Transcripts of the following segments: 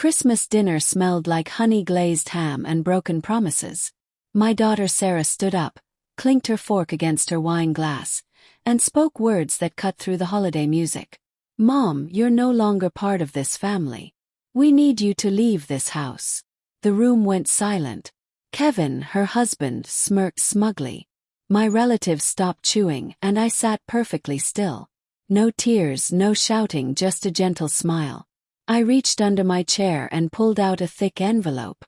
Christmas dinner smelled like honey-glazed ham and broken promises. My daughter Sarah stood up, clinked her fork against her wine glass, and spoke words that cut through the holiday music. "Mom, you're no longer part of this family. We need you to leave this house." The room went silent. Kevin, her husband, smirked smugly. My relatives stopped chewing, and I sat perfectly still. No tears, no shouting, just a gentle smile. I reached under my chair and pulled out a thick envelope.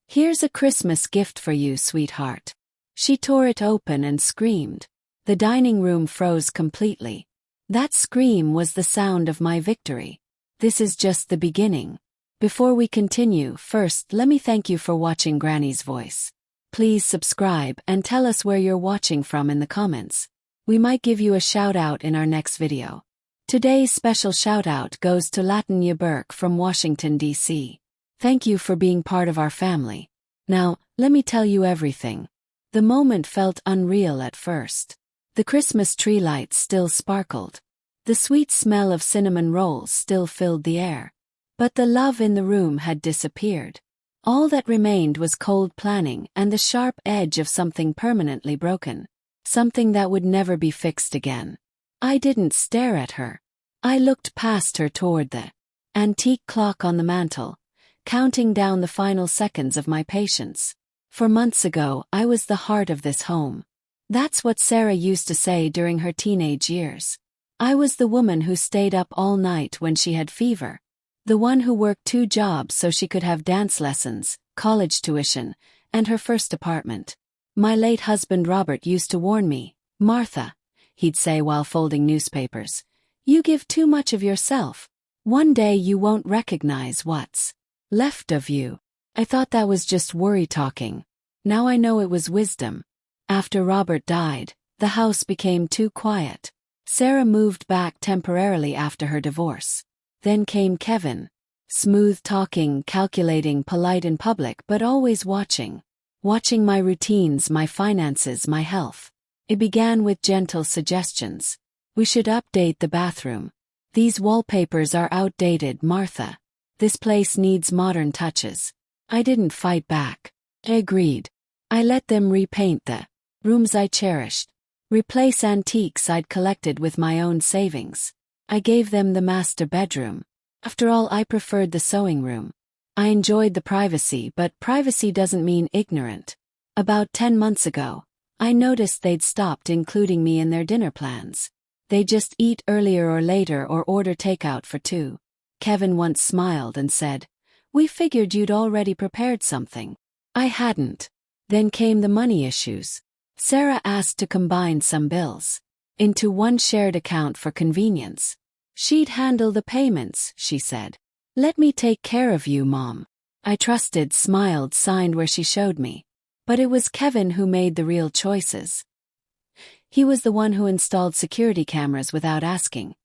"Here's a Christmas gift for you, sweetheart." She tore it open and screamed. The dining room froze completely. That scream was the sound of my victory. This is just the beginning. Before we continue, first let me thank you for watching Granny's Voice. Please subscribe and tell us where you're watching from in the comments. We might give you a shout out in our next video. Today's special shout out goes to Latanya Burke from Washington, D.C. Thank you for being part of our family. Now, let me tell you everything. The moment felt unreal at first. The Christmas tree lights still sparkled. The sweet smell of cinnamon rolls still filled the air. But the love in the room had disappeared. All that remained was cold planning and the sharp edge of something permanently broken. Something that would never be fixed again. I didn't stare at her. I looked past her toward the antique clock on the mantel, counting down the final seconds of my patience. For months ago, I was the heart of this home. That's what Sarah used to say during her teenage years. I was the woman who stayed up all night when she had fever. The one who worked 2 jobs so she could have dance lessons, college tuition, and her first apartment. My late husband Robert used to warn me, "Martha," he'd say while folding newspapers, "you give too much of yourself. One day you won't recognize what's left of you." I thought that was just worry talking. Now I know it was wisdom. After Robert died, the house became too quiet. Sarah moved back temporarily after her divorce. Then came Kevin. Smooth-talking, calculating, polite in public, but always watching. Watching my routines, my finances, my health. It began with gentle suggestions. "We should update the bathroom. These wallpapers are outdated, Martha. This place needs modern touches." I didn't fight back. I agreed. I let them repaint the rooms I cherished. Replace antiques I'd collected with my own savings. I gave them the master bedroom. After all, I preferred the sewing room. I enjoyed the privacy, but privacy doesn't mean ignorant. About 10 months ago, I noticed they'd stopped including me in their dinner plans. They just eat earlier or later or order takeout for 2. Kevin once smiled and said, "We figured you'd already prepared something." I hadn't. Then came the money issues. Sarah asked to combine some bills into one shared account for convenience. She'd handle the payments, she said. "Let me take care of you, Mom." I trusted, smiled, signed where she showed me. But it was Kevin who made the real choices. He was the one who installed security cameras without asking,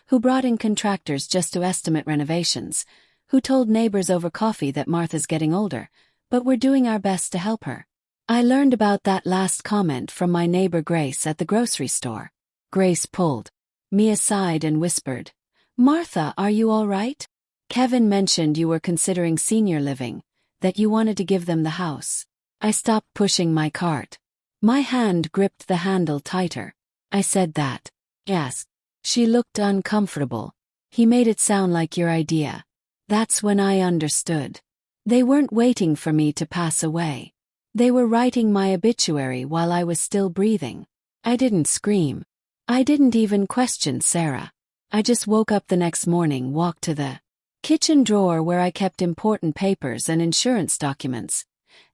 who brought in contractors just to estimate renovations, who told neighbors over coffee that Martha's getting older, but we're doing our best to help her. I learned about that last comment from my neighbor Grace at the grocery store. Grace pulled me aside and whispered, "Martha, are you all right? Kevin mentioned you were considering senior living, that you wanted to give them the house." I stopped pushing my cart. My hand gripped the handle tighter. I said that. "Yes." She looked uncomfortable. "He made it sound like your idea." That's when I understood. They weren't waiting for me to pass away. They were writing my obituary while I was still breathing. I didn't scream. I didn't even question Sarah. I just woke up the next morning, walked to the kitchen drawer where I kept important papers and insurance documents,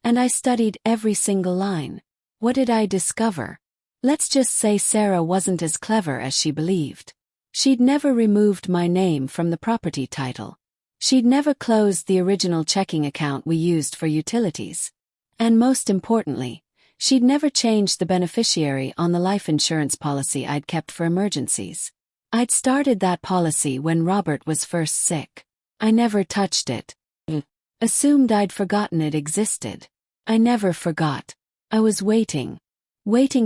and I studied every single line. What did I discover? Let's just say Sarah wasn't as clever as she believed. She'd never removed my name from the property title. She'd never closed the original checking account we used for utilities. And most importantly, she'd never changed the beneficiary on the life insurance policy I'd kept for emergencies. I'd started that policy when Robert was first sick. I never touched it. Assumed I'd forgotten it existed. I never forgot. I was waiting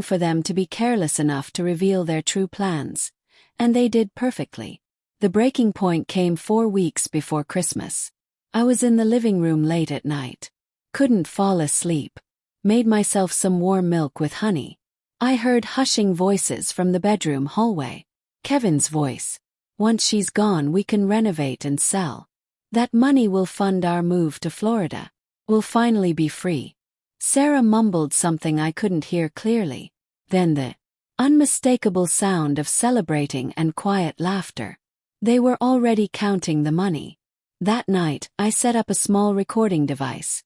for them to be careless enough to reveal their true plans. And they did perfectly. The breaking point came 4 weeks before Christmas. I was in the living room late at night. Couldn't fall asleep. Made myself some warm milk with honey. I heard hushing voices from the bedroom hallway. Kevin's voice. Once she's gone, we can renovate and sell. That money will fund our move to Florida. We'll finally be free. Sarah mumbled something I couldn't hear clearly. Then the unmistakable sound of celebrating and quiet laughter. They were already counting the money. That night, I set up a small recording device.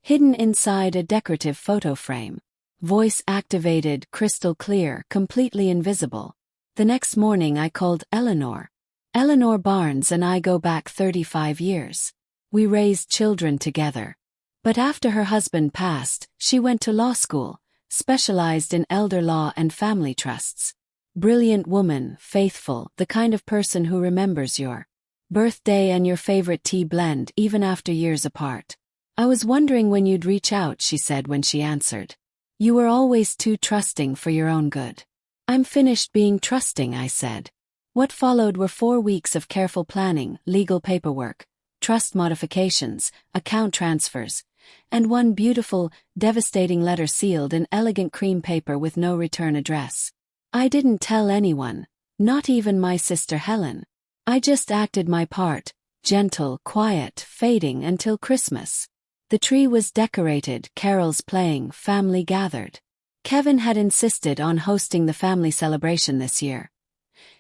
Hidden inside a decorative photo frame. Voice activated, crystal clear, completely invisible. The next morning I called Eleanor. Eleanor Barnes and I go back 35 years. We raised children together. But after her husband passed, she went to law school, specialized in elder law and family trusts. Brilliant woman, faithful, the kind of person who remembers your birthday and your favorite tea blend even after years apart. I was wondering when you'd reach out, she said when she answered. You were always too trusting for your own good. I'm finished being trusting, I said. What followed were 4 weeks of careful planning, legal paperwork, trust modifications, account transfers, and one beautiful, devastating letter sealed in elegant cream paper with no return address. I didn't tell anyone, not even my sister Helen. I just acted my part, gentle, quiet, fading until Christmas. The tree was decorated, carols playing, family gathered. Kevin had insisted on hosting the family celebration this year.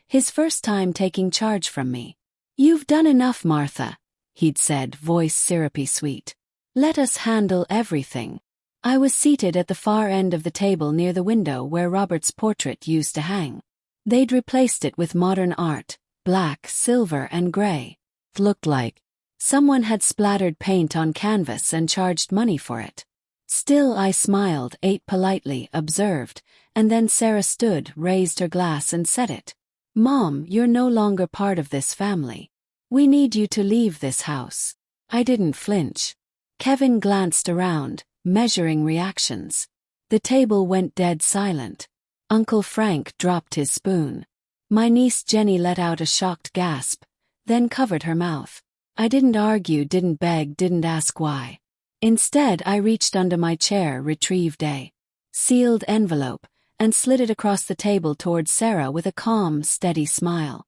His first time taking charge from me. You've done enough, Martha, he'd said, voice syrupy sweet. Let us handle everything. I was seated at the far end of the table near the window where Robert's portrait used to hang. They'd replaced it with modern art, black, silver, and gray. It looked like someone had splattered paint on canvas and charged money for it. Still, I smiled, ate politely, observed, and then Sarah stood, raised her glass and said it. Mom, you're no longer part of this family. We need you to leave this house. I didn't flinch. Kevin glanced around, measuring reactions. The table went dead silent. Uncle Frank dropped his spoon. My niece Jenny let out a shocked gasp, then covered her mouth. I didn't argue, didn't beg, didn't ask why. Instead, I reached under my chair, retrieved a sealed envelope, and slid it across the table towards Sarah with a calm, steady smile.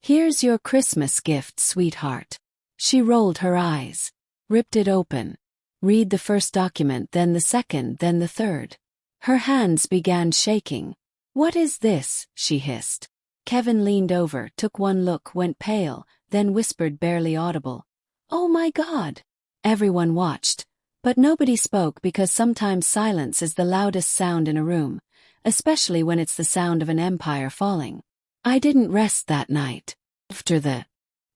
Here's your Christmas gift, sweetheart. She rolled her eyes. Ripped it open. Read the first document, then the second, then the third. Her hands began shaking. What is this? She hissed. Kevin leaned over, took one look, went pale, then whispered, barely audible. Oh my God! Everyone watched. But nobody spoke because sometimes silence is the loudest sound in a room, especially when it's the sound of an empire falling. I didn't rest that night. After the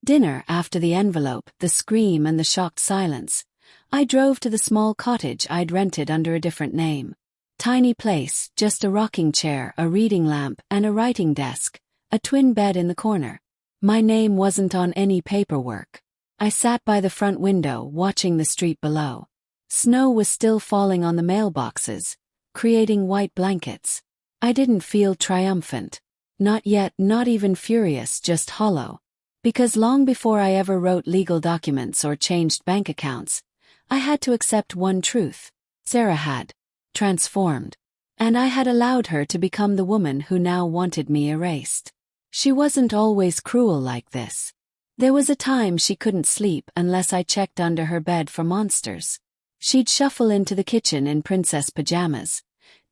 dinner, after the envelope, the scream and the shocked silence, I drove to the small cottage I'd rented under a different name. Tiny place, just a rocking chair, a reading lamp, and a writing desk, a twin bed in the corner. My name wasn't on any paperwork. I sat by the front window, watching the street below. Snow was still falling on the mailboxes, creating white blankets. I didn't feel triumphant. Not yet, not even furious, just hollow. Because long before I ever wrote legal documents or changed bank accounts, I had to accept one truth. Sarah had transformed. And I had allowed her to become the woman who now wanted me erased. She wasn't always cruel like this. There was a time she couldn't sleep unless I checked under her bed for monsters. She'd shuffle into the kitchen in princess pajamas,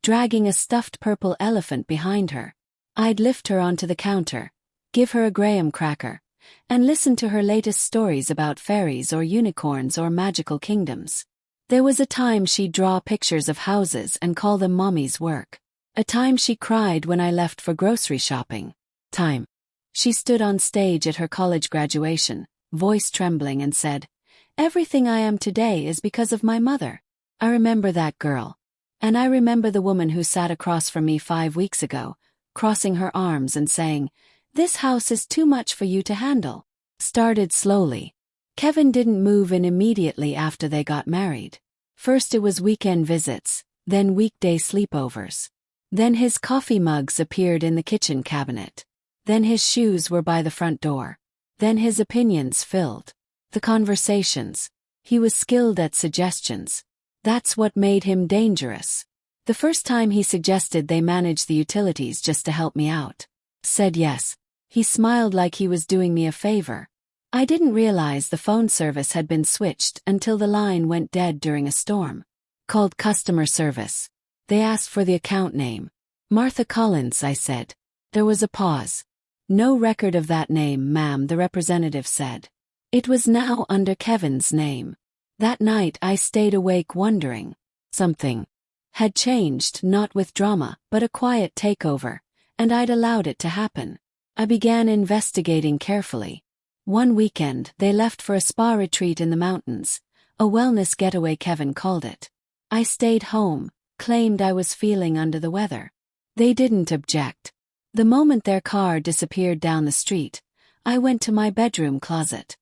dragging a stuffed purple elephant behind her. I'd lift her onto the counter, give her a graham cracker, and listen to her latest stories about fairies or unicorns or magical kingdoms. There was a time she'd draw pictures of houses and call them Mommy's work. A time she cried when I left for grocery shopping. Time. She stood on stage at her college graduation, voice trembling, and said, "Everything I am today is because of my mother." I remember that girl. And I remember the woman who sat across from me 5 weeks ago, crossing her arms and saying, "This house is too much for you to handle." Started slowly. Kevin didn't move in immediately after they got married. First it was weekend visits, then weekday sleepovers. Then his coffee mugs appeared in the kitchen cabinet. Then his shoes were by the front door. Then his opinions filled The conversations. He was skilled at suggestions. That's what made him dangerous. The first time he suggested they manage the utilities just to help me out. Said yes. He smiled like he was doing me a favor. I didn't realize the phone service had been switched until the line went dead during a storm. Called customer service. They asked for the account name. Martha Collins, I said. There was a pause. No record of that name, ma'am, the representative said. It was now under Kevin's name. That night I stayed awake wondering. Something had changed, not with drama, but a quiet takeover, and I'd allowed it to happen. I began investigating carefully. One weekend, they left for a spa retreat in the mountains, a wellness getaway Kevin called it. I stayed home, claimed I was feeling under the weather. They didn't object. The moment their car disappeared down the street, I went to my bedroom closet.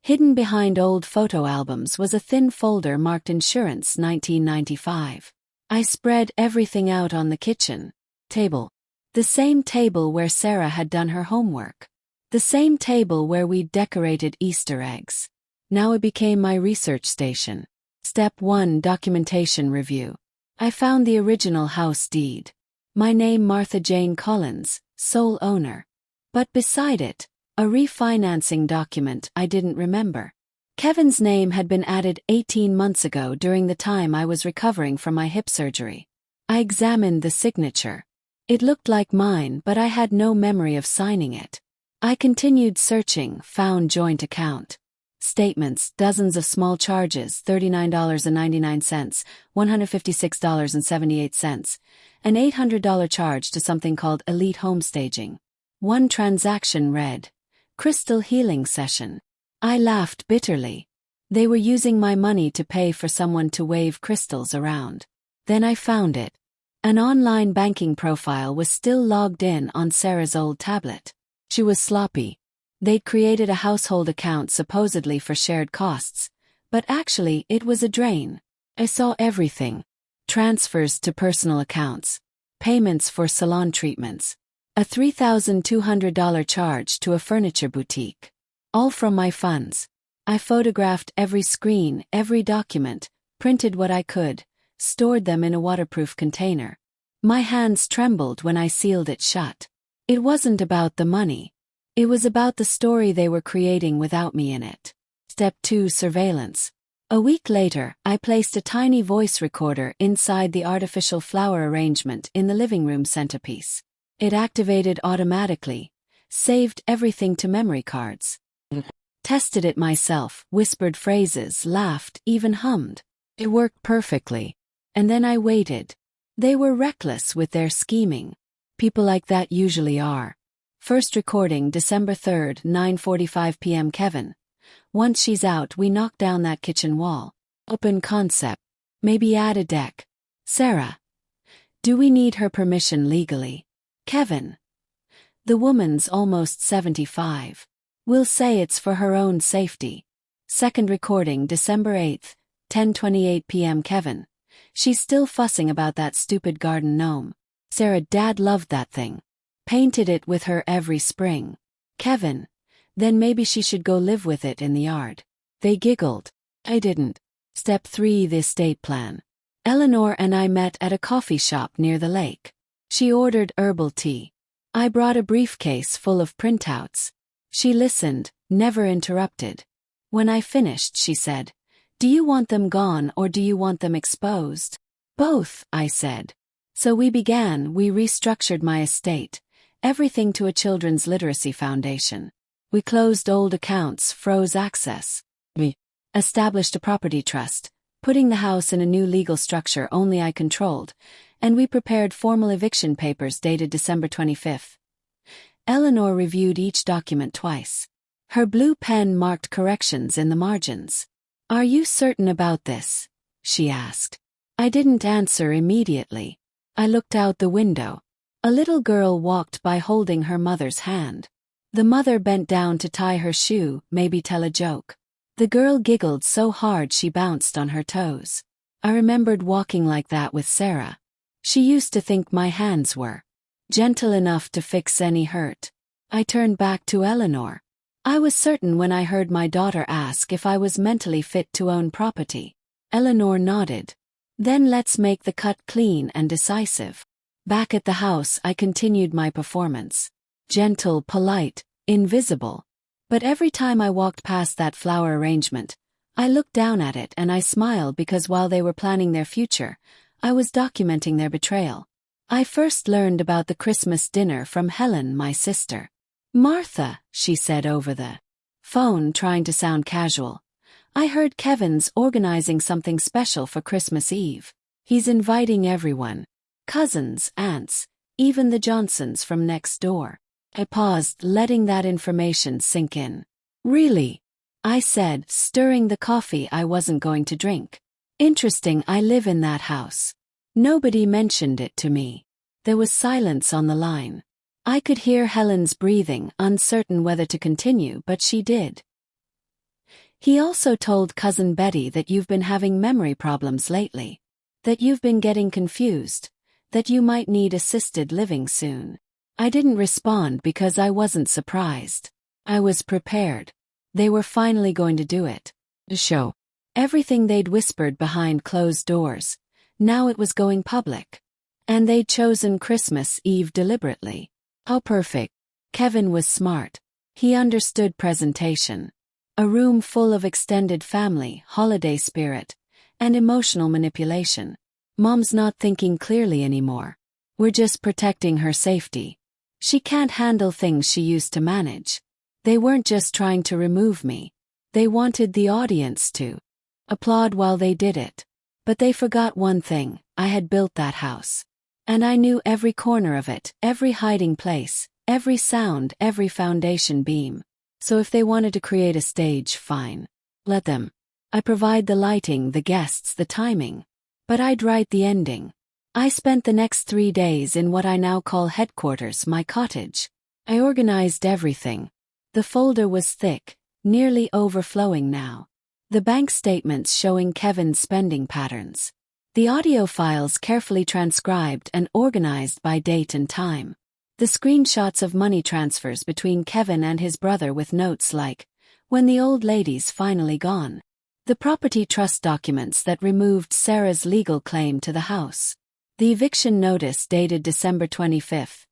Hidden behind old photo albums was a thin folder marked Insurance 1995. I spread everything out on the kitchen table. The same table where Sarah had done her homework. The same table where we'd decorated Easter eggs. Now it became my research station. Step 1: Documentation Review. I found the original house deed. My name Martha Jane Collins, sole owner. But beside it, a refinancing document I didn't remember. Kevin's name had been added 18 months ago during the time I was recovering from my hip surgery. I examined the signature. It looked like mine, but I had no memory of signing it. I continued searching, found joint account. Statements, dozens of small charges, $39.99, $156.78, an $800 charge to something called Elite Home Staging. One transaction read, Crystal Healing Session. I laughed bitterly. They were using my money to pay for someone to wave crystals around. Then I found it. An online banking profile was still logged in on Sarah's old tablet. She was sloppy. They'd created a household account supposedly for shared costs, but actually it was a drain. I saw everything. Transfers to personal accounts. Payments for salon treatments. A $3,200 charge to a furniture boutique. All from my funds. I photographed every screen, every document, printed what I could, stored them in a waterproof container. My hands trembled when I sealed it shut. It wasn't about the money. It was about the story they were creating without me in it. Step 2: Surveillance. A week later, I placed a tiny voice recorder inside the artificial flower arrangement in the living room centerpiece. It activated automatically, saved everything to memory cards. Tested it myself, whispered phrases, laughed, even hummed. It worked perfectly. And then I waited. They were reckless with their scheming. People like that usually are. First recording December 3rd, 9:45 p.m. Kevin. Once she's out, we knock down that kitchen wall. Open concept. Maybe add a deck. Sarah. Do we need her permission legally? Kevin. The woman's almost 75. We'll say it's for her own safety. Second recording December 8th, 10:28 p.m. Kevin. She's still fussing about that stupid garden gnome. Sarah, Dad loved that thing. Painted it with her every spring. Kevin. Then maybe she should go live with it in the yard. They giggled. I didn't. Step 3: The estate plan. Eleanor and I met at a coffee shop near the lake. She ordered herbal tea. I brought a briefcase full of printouts. She listened, never interrupted. When I finished, she said, "Do you want them gone or do you want them exposed?" "Both," I said. So we restructured my estate, everything to a children's literacy foundation. We closed old accounts, froze access. We established a property trust, putting the house in a new legal structure only I controlled, and we prepared formal eviction papers dated December 25th. Eleanor reviewed each document twice. Her blue pen marked corrections in the margins. "Are you certain about this?" she asked. I didn't answer immediately. I looked out the window. A little girl walked by holding her mother's hand. The mother bent down to tie her shoe, maybe tell a joke. The girl giggled so hard she bounced on her toes. I remembered walking like that with Sarah. She used to think my hands were gentle enough to fix any hurt. I turned back to Eleanor. I was certain when I heard my daughter ask if I was mentally fit to own property. Eleanor nodded. Then let's make the cut clean and decisive. Back at the house, I continued my performance. Gentle, polite, invisible. But every time I walked past that flower arrangement, I looked down at it and I smiled because while they were planning their future, I was documenting their betrayal. I first learned about the Christmas dinner from Helen, my sister. "Martha," she said over the phone, trying to sound casual. "I heard Kevin's organizing something special for Christmas Eve. He's inviting everyone. Cousins, aunts, even the Johnsons from next door." I paused, letting that information sink in. "Really?" I said, stirring the coffee I wasn't going to drink. "Interesting, I live in that house." Nobody mentioned it to me. There was silence on the line. I could hear Helen's breathing, uncertain whether to continue, but she did. "He also told Cousin Betty that you've been having memory problems lately. That you've been getting confused. That you might need assisted living soon." I didn't respond because I wasn't surprised. I was prepared. They were finally going to do it. To show everything they'd whispered behind closed doors. Now it was going public. And they'd chosen Christmas Eve deliberately. How perfect. Kevin was smart. He understood presentation. A room full of extended family, holiday spirit, and emotional manipulation. Mom's not thinking clearly anymore. We're just protecting her safety. She can't handle things she used to manage. They weren't just trying to remove me. They wanted the audience to applaud while they did it. But they forgot one thing: I had built that house. And I knew every corner of it, every hiding place, every sound, every foundation beam. So if they wanted to create a stage, fine. Let them. I provide the lighting, the guests, the timing. But I'd write the ending. I spent the next 3 days in what I now call headquarters, my cottage. I organized everything. The folder was thick, nearly overflowing now. The bank statements showing Kevin's spending patterns. The audio files carefully transcribed and organized by date and time. The screenshots of money transfers between Kevin and his brother with notes like, "When the old lady's finally gone." The property trust documents that removed Sarah's legal claim to the house. The eviction notice dated December 25th,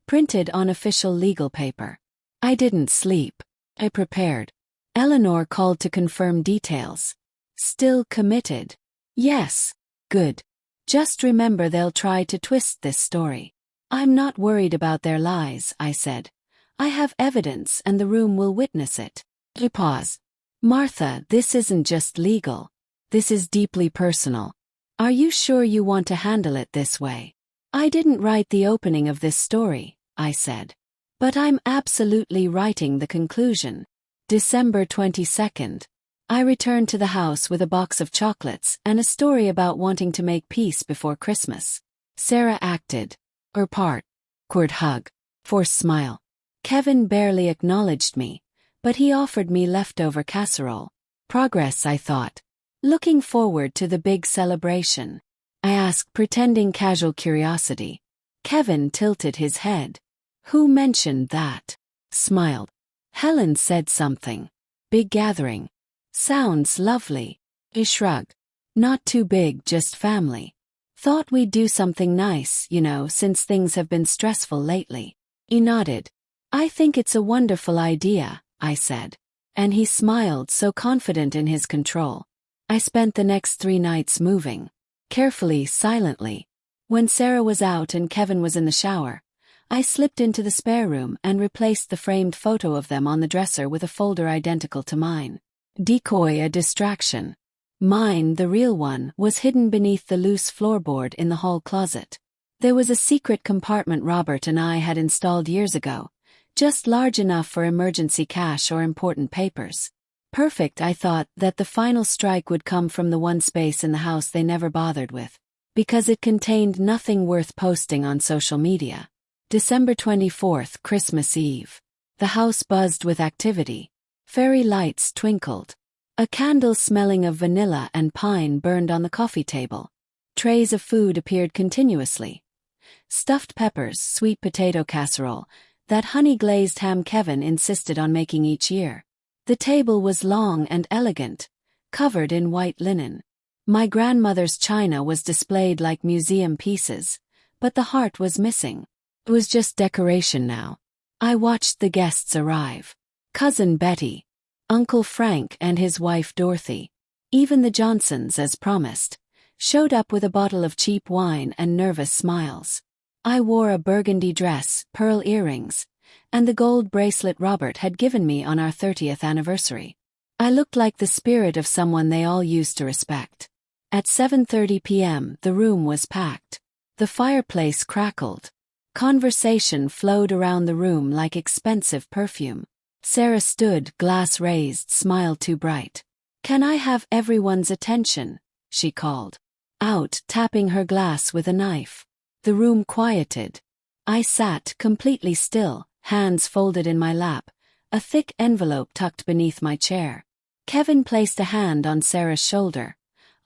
printed on official legal paper. I didn't sleep. I prepared. Eleanor called to confirm details. "Still committed?" "Yes." "Good. Just remember they'll try to twist this story." "I'm not worried about their lies," I said. "I have evidence and the room will witness it." He paused. "Martha, this isn't just legal. This is deeply personal. Are you sure you want to handle it this way?" "I didn't write the opening of this story," I said. "But I'm absolutely writing the conclusion." December 22nd. I returned to the house with a box of chocolates and a story about wanting to make peace before Christmas. Sarah acted her part. Awkward hug. Forced smile. Kevin barely acknowledged me, but he offered me leftover casserole. Progress, I thought. Looking forward to the big celebration. I asked, pretending casual curiosity. Kevin tilted his head. "Who mentioned that?" Smiled. "Helen said something. Big gathering. Sounds lovely." He shrugged. "Not too big, just family. Thought we'd do something nice, since things have been stressful lately." He nodded. "I think it's a wonderful idea," I said. And he smiled, so confident in his control. I spent the next 3 nights moving. Carefully, silently. When Sarah was out and Kevin was in the shower, I slipped into the spare room and replaced the framed photo of them on the dresser with a folder identical to mine. Decoy, a distraction. Mine, the real one, was hidden beneath the loose floorboard in the hall closet. There was a secret compartment Robert and I had installed years ago, just large enough for emergency cash or important papers. Perfect, I thought, that the final strike would come from the one space in the house they never bothered with, because it contained nothing worth posting on social media. December 24th, Christmas Eve. The house buzzed with activity. Fairy lights twinkled. A candle smelling of vanilla and pine burned on the coffee table. Trays of food appeared continuously. Stuffed peppers, sweet potato casserole, That honey-glazed ham Kevin insisted on making each year. The table was long and elegant, covered in white linen. My grandmother's china was displayed like museum pieces, but the heart was missing. It was just decoration now. I watched the guests arrive. Cousin Betty, Uncle Frank and his wife Dorothy. Even the Johnsons, as promised, showed up with a bottle of cheap wine and nervous smiles. I wore a burgundy dress, pearl earrings, and the gold bracelet Robert had given me on our 30th anniversary. I looked like the spirit of someone they all used to respect. At 7:30 p.m., the room was packed. The fireplace crackled. Conversation flowed around the room like expensive perfume. Sarah stood, glass raised, smile too bright. "Can I have everyone's attention?" she called. Out, tapping her glass with a knife. The room quieted. I sat, completely still, hands folded in my lap, a thick envelope tucked beneath my chair. Kevin placed a hand on Sarah's shoulder,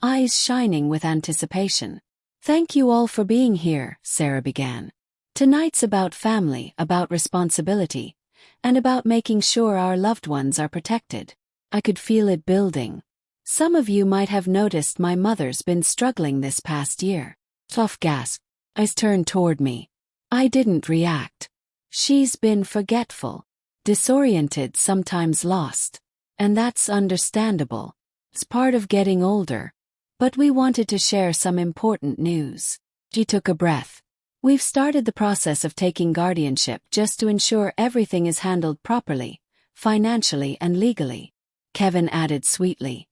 eyes shining with anticipation. "Thank you all for being here," Sarah began. "Tonight's about family, about responsibility, and about making sure our loved ones are protected." I could feel it building. "Some of you might have noticed my mother's been struggling this past year." Soft gasp. Eyes turned toward me. I didn't react. "She's been forgetful, disoriented, sometimes lost. And that's understandable. It's part of getting older. But we wanted to share some important news." She took a breath. "We've started the process of taking guardianship just to ensure everything is handled properly, financially and legally." Kevin added sweetly,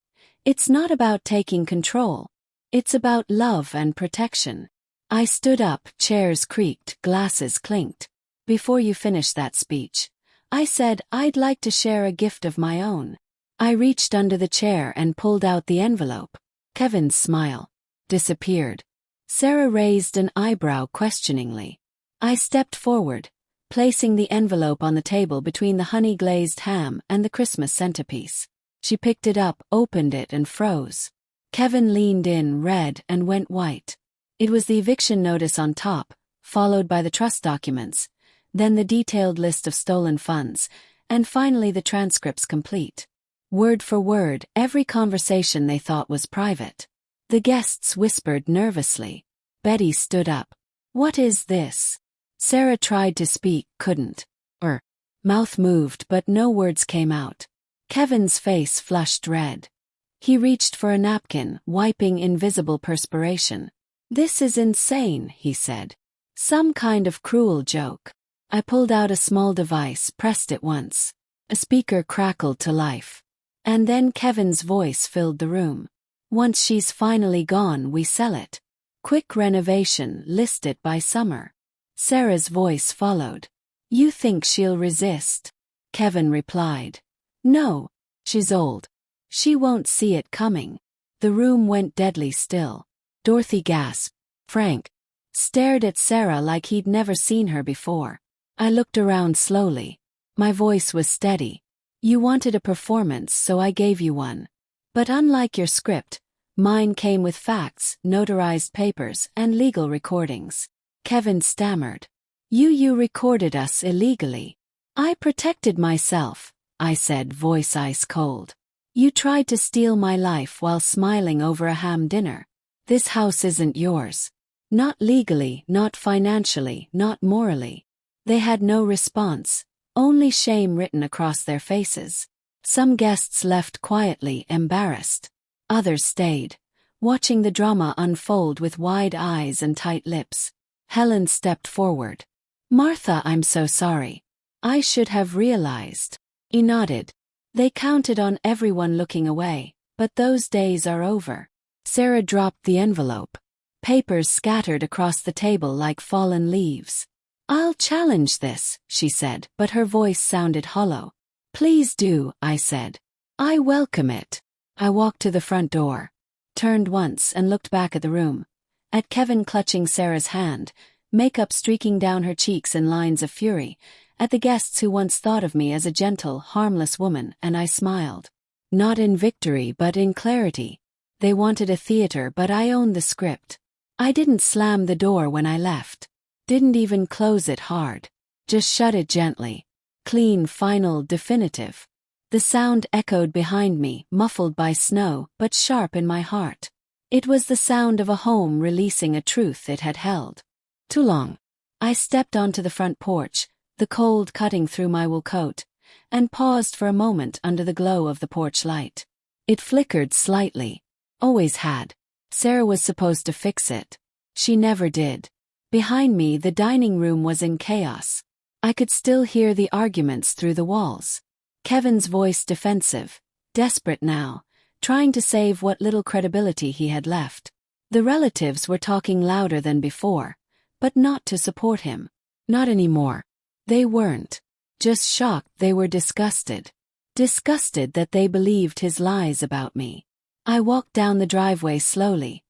"It's not about taking control. It's about love and protection." I stood up, chairs creaked, glasses clinked. "Before you finish that speech," I said, "I'd like to share a gift of my own." I reached under the chair and pulled out the envelope. Kevin's smile disappeared. Sarah raised an eyebrow questioningly. I stepped forward, placing the envelope on the table between the honey-glazed ham and the Christmas centerpiece. She picked it up, opened it and froze. Kevin leaned in, read, and went white. It was the eviction notice on top, followed by the trust documents, then the detailed list of stolen funds, and finally the transcripts complete. Word for word, every conversation they thought was private. The guests whispered nervously. Betty stood up. "What is this?" Sarah tried to speak, couldn't. Her mouth moved but no words came out. Kevin's face flushed red. He reached for a napkin, wiping invisible perspiration. "This is insane," he said. "Some kind of cruel joke." I pulled out a small device, pressed it once. A speaker crackled to life. And then Kevin's voice filled the room. "Once she's finally gone, we sell it. Quick renovation, list it by summer." Sarah's voice followed. "You think she'll resist?" Kevin replied. "No. She's old. She won't see it coming." The room went deadly still. Dorothy gasped. Frank stared at Sarah like he'd never seen her before. I looked around slowly. My voice was steady. "You wanted a performance, so I gave you one. But unlike your script, mine came with facts, notarized papers, and legal recordings." Kevin stammered. You recorded us illegally." "I protected myself," I said, voice ice cold. "You tried to steal my life while smiling over a ham dinner. This house isn't yours. Not legally, not financially, not morally." They had no response, only shame written across their faces. Some guests left quietly, embarrassed. Others stayed, watching the drama unfold with wide eyes and tight lips. Helen stepped forward. "Martha, I'm so sorry. I should have realized." He nodded. They counted on everyone looking away, but those days are over. Sarah dropped the envelope. Papers scattered across the table like fallen leaves. "I'll challenge this," she said, but her voice sounded hollow. "Please do," I said. "I welcome it." I walked to the front door, turned once and looked back at the room. At Kevin clutching Sarah's hand, makeup streaking down her cheeks in lines of fury. At the guests who once thought of me as a gentle, harmless woman, and I smiled. Not in victory but in clarity. They wanted a theater, but I owned the script. I didn't slam the door when I left. Didn't even close it hard. Just shut it gently. Clean, final, definitive. The sound echoed behind me, muffled by snow, but sharp in my heart. It was the sound of a home releasing a truth it had held too long. I stepped onto the front porch, the cold cutting through my wool coat, and paused for a moment under the glow of the porch light. It flickered slightly. Always had. Sarah was supposed to fix it. She never did. Behind me, the dining room was in chaos. I could still hear the arguments through the walls. Kevin's voice defensive, desperate now, trying to save what little credibility he had left. The relatives were talking louder than before, but not to support him. Not anymore. They weren't. Just shocked, they were disgusted. Disgusted that they believed his lies about me. I walked down the driveway slowly,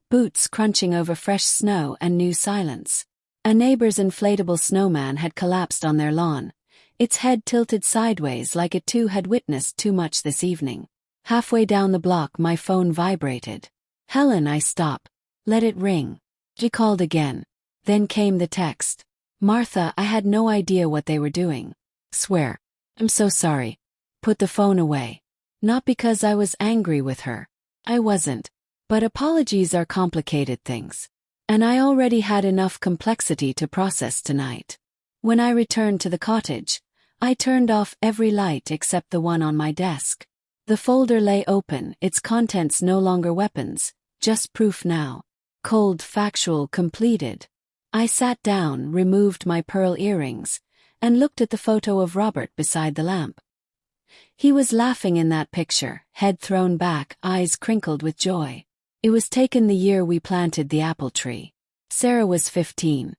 boots crunching over fresh snow and new silence. A neighbor's inflatable snowman had collapsed on their lawn, its head tilted sideways like it too had witnessed too much this evening. Halfway down the block, my phone vibrated. Helen, I stopped. Let it ring. She called again. Then came the text. Martha, I had no idea what they were doing. Swear. I'm so sorry. Put the phone away. Not because I was angry with her. I wasn't. But apologies are complicated things. And I already had enough complexity to process tonight. When I returned to the cottage, I turned off every light except the one on my desk. The folder lay open, its contents no longer weapons, just proof now. Cold, factual, completed. I sat down, removed my pearl earrings, and looked at the photo of Robert beside the lamp. He was laughing in that picture, head thrown back, eyes crinkled with joy. It was taken the year we planted the apple tree. Sarah was 15.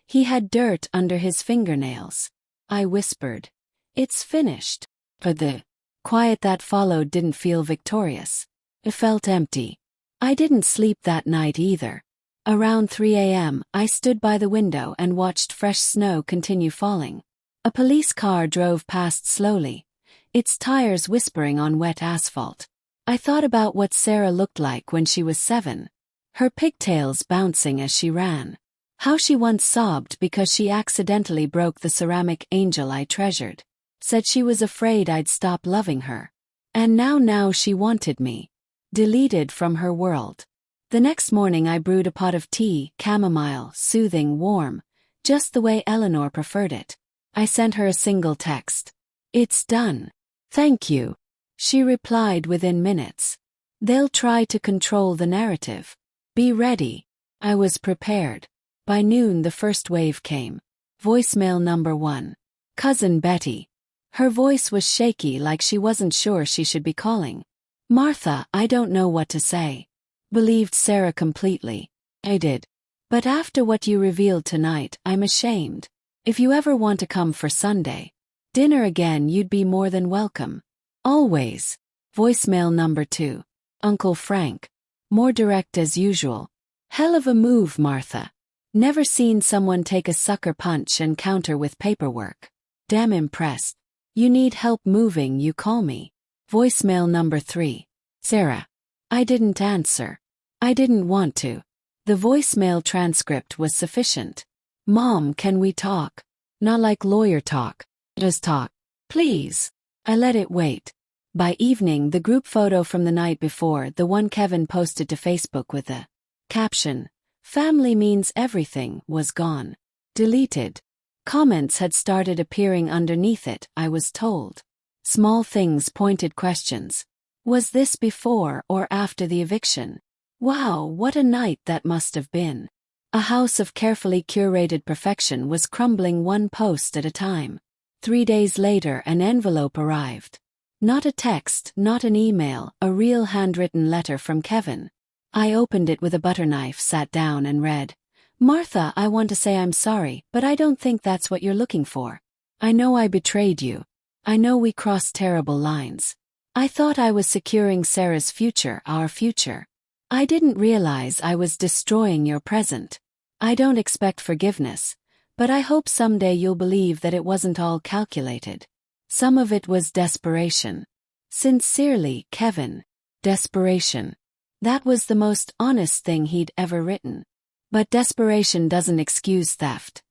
He had dirt under his fingernails. I whispered, "It's finished." But the quiet that followed didn't feel victorious. It felt empty. I didn't sleep that night either. Around 3 a.m., I stood by the window and watched fresh snow continue falling. A police car drove past slowly, its tires whispering on wet asphalt. I thought about what Sarah looked like when she was 7, her pigtails bouncing as she ran. How she once sobbed because she accidentally broke the ceramic angel I treasured. Said she was afraid I'd stop loving her. And now she wanted me. Deleted from her world. The next morning I brewed a pot of tea, chamomile, soothing, warm, just the way Eleanor preferred it. I sent her a single text. "It's done. Thank you." She replied within minutes. "They'll try to control the narrative. Be ready." I was prepared. By noon the first wave came. Voicemail number 1. Cousin Betty. Her voice was shaky, like she wasn't sure she should be calling. "Martha, I don't know what to say." Believed Sarah completely. I did. "But after what you revealed tonight, I'm ashamed. If you ever want to come for Sunday dinner again, you'd be more than welcome. Always." Voicemail number 2. Uncle Frank. More direct as usual. "Hell of a move, Martha. Never seen someone take a sucker punch and counter with paperwork. Damn impressed. You need help moving, you call me." Voicemail number 3. Sarah. I didn't answer. I didn't want to. The voicemail transcript was sufficient. "Mom, can we talk? Not like lawyer talk. Just talk. Please." I let it wait. By evening, the group photo from the night before, the one Kevin posted to Facebook with the caption, "Family means everything," was gone. Deleted. Comments had started appearing underneath it, I was told. Small things, pointed questions. Was this before or after the eviction? Wow, what a night that must have been. A house of carefully curated perfection was crumbling one post at a time. 3 days later, an envelope arrived. Not a text, not an email, a real handwritten letter from Kevin. I opened it with a butter knife, sat down and read, "Martha, I want to say I'm sorry, but I don't think that's what you're looking for. I know I betrayed you. I know we crossed terrible lines. I thought I was securing Sarah's future, our future. I didn't realize I was destroying your present. I don't expect forgiveness, but I hope someday you'll believe that it wasn't all calculated. Some of it was desperation. Sincerely, Kevin." Desperation. That was the most honest thing he'd ever written. But desperation doesn't excuse theft.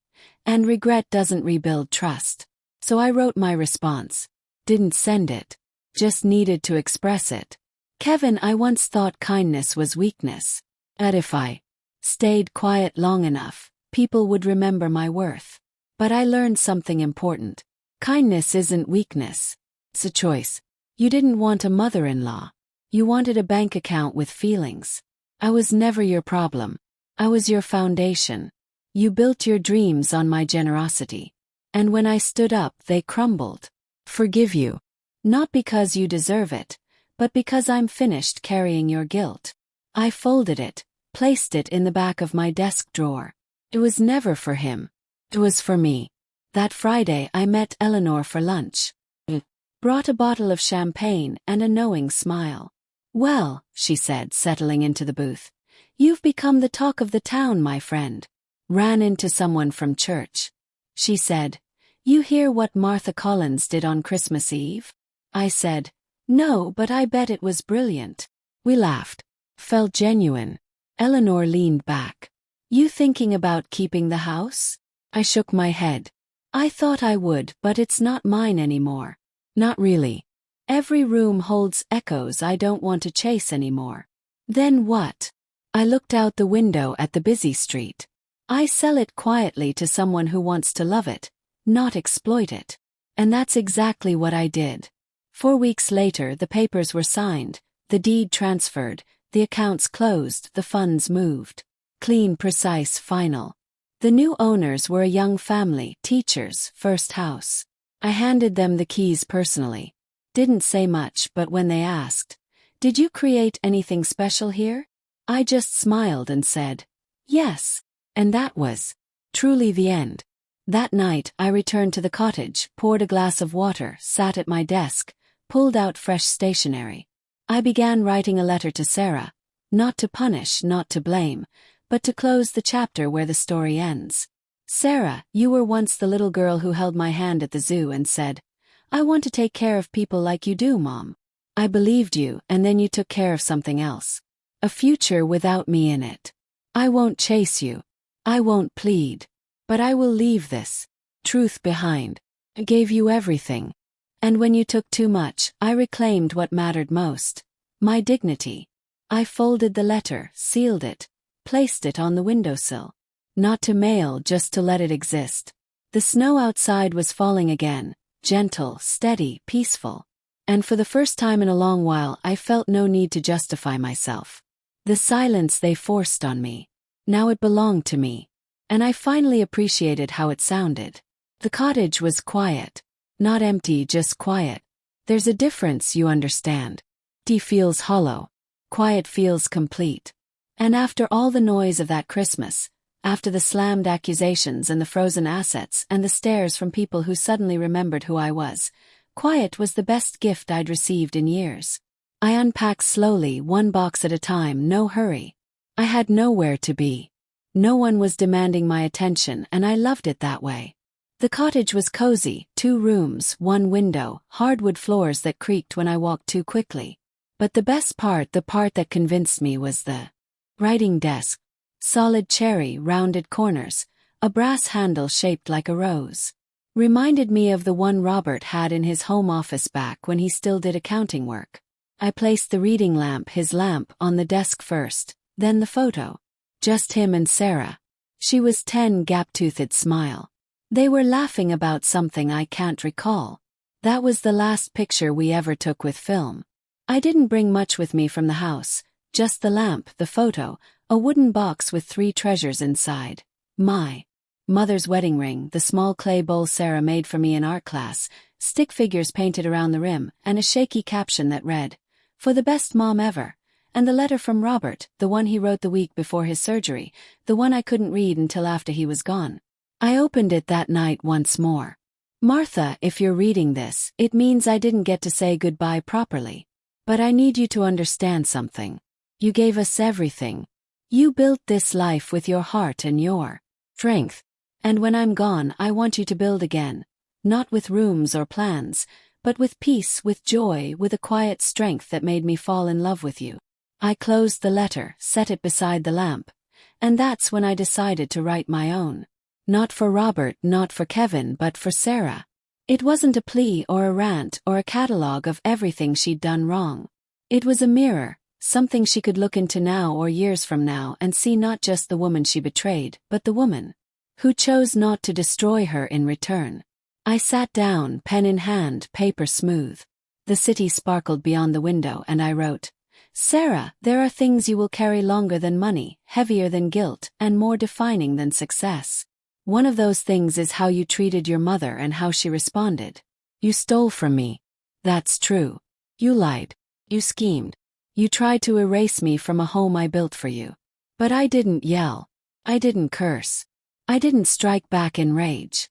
And regret doesn't rebuild trust. So I wrote my response. Didn't send it. Just needed to express it. Kevin, I once thought kindness was weakness. That if I stayed quiet long enough, people would remember my worth. But I learned something important. Kindness isn't weakness. It's a choice. You didn't want a mother-in-law. You wanted a bank account with feelings. I was never your problem. I was your foundation. You built your dreams on my generosity. And when I stood up, they crumbled. Forgive you. Not because you deserve it, but because I'm finished carrying your guilt. I folded it, placed it in the back of my desk drawer. It was never for him. It was for me. That Friday I met Eleanor for lunch. Brought a bottle of champagne and a knowing smile. Well, she said, settling into the booth, you've become the talk of the town, my friend. Ran into someone from church. She said, you hear what Martha Collins did on Christmas Eve? I said, no, but I bet it was brilliant. We laughed. Felt genuine. Eleanor leaned back. You thinking about keeping the house? I shook my head. I thought I would, but it's not mine anymore. Not really. Every room holds echoes I don't want to chase anymore. Then what? I looked out the window at the busy street. I sell it quietly to someone who wants to love it, not exploit it. And that's exactly what I did. 4 weeks later, the papers were signed, the deed transferred, the accounts closed, the funds moved. Clean, precise, final. The new owners were a young family, teachers, first house. I handed them the keys personally. Didn't say much, but when they asked, did you create anything special here? I just smiled and said, yes. And that was truly the end. That night, I returned to the cottage, poured a glass of water, sat at my desk, pulled out fresh stationery. I began writing a letter to Sarah, not to punish, not to blame, but to close the chapter where the story ends. Sarah, you were once the little girl who held my hand at the zoo and said, I want to take care of people like you do, Mom. I believed you, and then you took care of something else. A future without me in it. I won't chase you. I won't plead. But I will leave this truth behind. I gave you everything. And when you took too much, I reclaimed what mattered most. My dignity. I folded the letter, sealed it, placed it on the windowsill. Not to mail, just to let it exist. The snow outside was falling again, gentle, steady, peaceful. And for the first time in a long while, I felt no need to justify myself. The silence they forced on me. Now it belonged to me. And I finally appreciated how it sounded. The cottage was quiet. Not empty, just quiet. There's a difference, you understand. Empty feels hollow. Quiet feels complete. And after all the noise of that Christmas, after the slammed accusations and the frozen assets and the stares from people who suddenly remembered who I was, quiet was the best gift I'd received in years. I unpacked slowly, one box at a time, no hurry. I had nowhere to be. No one was demanding my attention, and I loved it that way. The cottage was cozy, 2 rooms, 1 window, hardwood floors that creaked when I walked too quickly. But the best part, the part that convinced me, was the writing desk. Solid cherry, rounded corners, a brass handle shaped like a rose. Reminded me of the one Robert had in his home office back when he still did accounting work. I placed the reading lamp, his lamp, on the desk first, then the photo. Just him and Sarah. She was 10, gap-toothed smile. They were laughing about something I can't recall. That was the last picture we ever took with film. I didn't bring much with me from the house, just the lamp, the photo, a wooden box with 3 treasures inside. My mother's wedding ring, the small clay bowl Sarah made for me in art class, stick figures painted around the rim, and a shaky caption that read, "For the best mom ever," and the letter from Robert, the one he wrote the week before his surgery, the one I couldn't read until after he was gone. I opened it that night once more. Martha, if you're reading this, it means I didn't get to say goodbye properly. But I need you to understand something. You gave us everything. You built this life with your heart and your strength. And when I'm gone, I want you to build again. Not with rooms or plans, but with peace, with joy, with a quiet strength that made me fall in love with you. I closed the letter, set it beside the lamp. And that's when I decided to write my own. Not for Robert, not for Kevin, but for Sarah. It wasn't a plea or a rant or a catalogue of everything she'd done wrong. It was a mirror, something she could look into now or years from now and see not just the woman she betrayed, but the woman who chose not to destroy her in return. I sat down, pen in hand, paper smooth. The city sparkled beyond the window and I wrote, "Sarah, there are things you will carry longer than money, heavier than guilt, and more defining than success. One of those things is how you treated your mother and how she responded. You stole from me. That's true. You lied. You schemed. You tried to erase me from a home I built for you. But I didn't yell. I didn't curse. I didn't strike back in rage.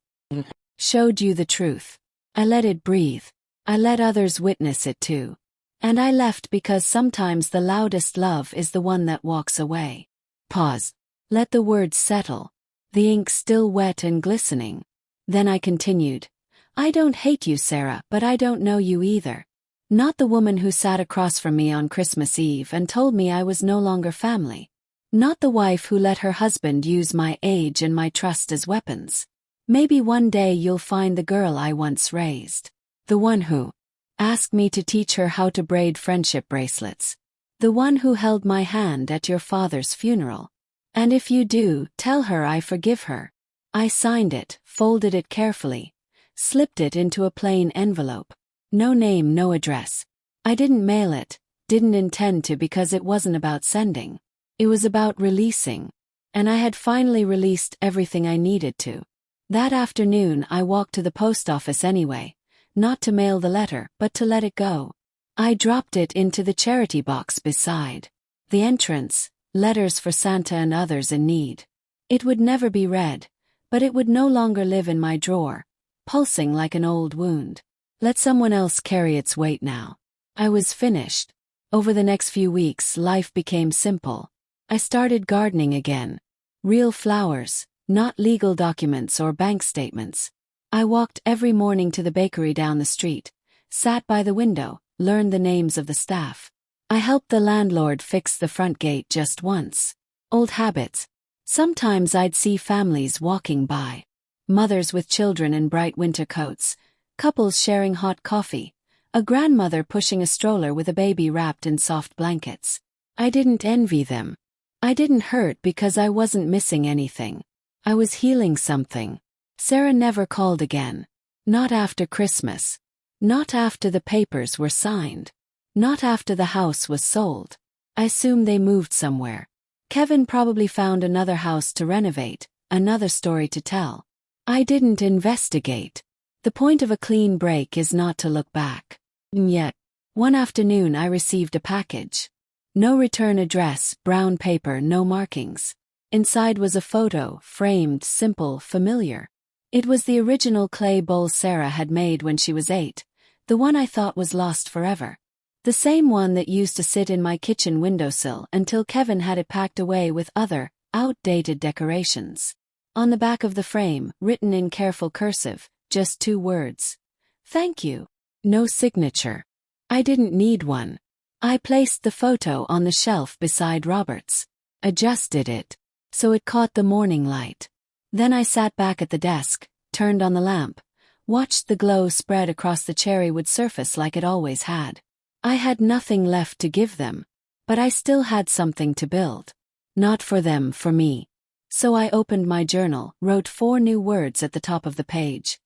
Showed you the truth. I let it breathe. I let others witness it too. And I left because sometimes the loudest love is the one that walks away." Pause. Let the words settle. The ink still wet and glistening. Then I continued. "I don't hate you, Sarah, but I don't know you either. Not the woman who sat across from me on Christmas Eve and told me I was no longer family. Not the wife who let her husband use my age and my trust as weapons. Maybe one day you'll find the girl I once raised. The one who asked me to teach her how to braid friendship bracelets. The one who held my hand at your father's funeral. And if you do, tell her I forgive her." I signed it, folded it carefully, slipped it into a plain envelope. No name, no address. I didn't mail it, didn't intend to because it wasn't about sending. It was about releasing. And I had finally released everything I needed to. That afternoon I walked to the post office anyway, not to mail the letter, but to let it go. I dropped it into the charity box beside the entrance, letters for Santa and others in need. It would never be read, but it would no longer live in my drawer, pulsing like an old wound. Let someone else carry its weight now. I was finished. Over the next few weeks, life became simple. I started gardening again. Real flowers, not legal documents or bank statements. I walked every morning to the bakery down the street, sat by the window, learned the names of the staff. I helped the landlord fix the front gate just once. Old habits. Sometimes I'd see families walking by. Mothers with children in bright winter coats, couples sharing hot coffee, a grandmother pushing a stroller with a baby wrapped in soft blankets. I didn't envy them. I didn't hurt because I wasn't missing anything. I was healing something. Sarah never called again. Not after Christmas. Not after the papers were signed. Not after the house was sold. I assumed they moved somewhere. Kevin probably found another house to renovate, another story to tell. I didn't investigate. The point of a clean break is not to look back. And yet, one afternoon I received a package. No return address, brown paper, no markings. Inside was a photo, framed, simple, familiar. It was the original clay bowl Sarah had made when she was 8, the one I thought was lost forever. The same one that used to sit in my kitchen windowsill until Kevin had it packed away with other, outdated decorations. On the back of the frame, written in careful cursive, just 2 words. "Thank you." No signature. I didn't need one. I placed the photo on the shelf beside Robert's. Adjusted it so it caught the morning light. Then I sat back at the desk, turned on the lamp, watched the glow spread across the cherry wood surface like it always had. I had nothing left to give them, but I still had something to build. Not for them, for me. So I opened my journal, wrote 4 new words at the top of the page.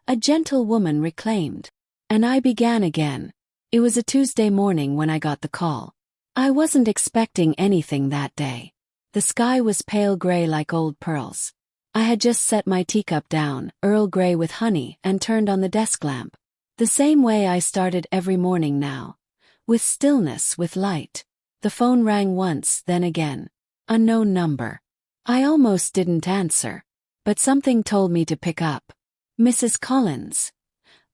A gentle woman reclaimed. And I began again. It was a Tuesday morning when I got the call. I wasn't expecting anything that day. The sky was pale gray like old pearls. I had just set my teacup down, Earl Grey with honey, and turned on the desk lamp. The same way I started every morning now. With stillness, with light. The phone rang once, then again. Unknown number. I almost didn't answer. But something told me to pick up. "Mrs. Collins?"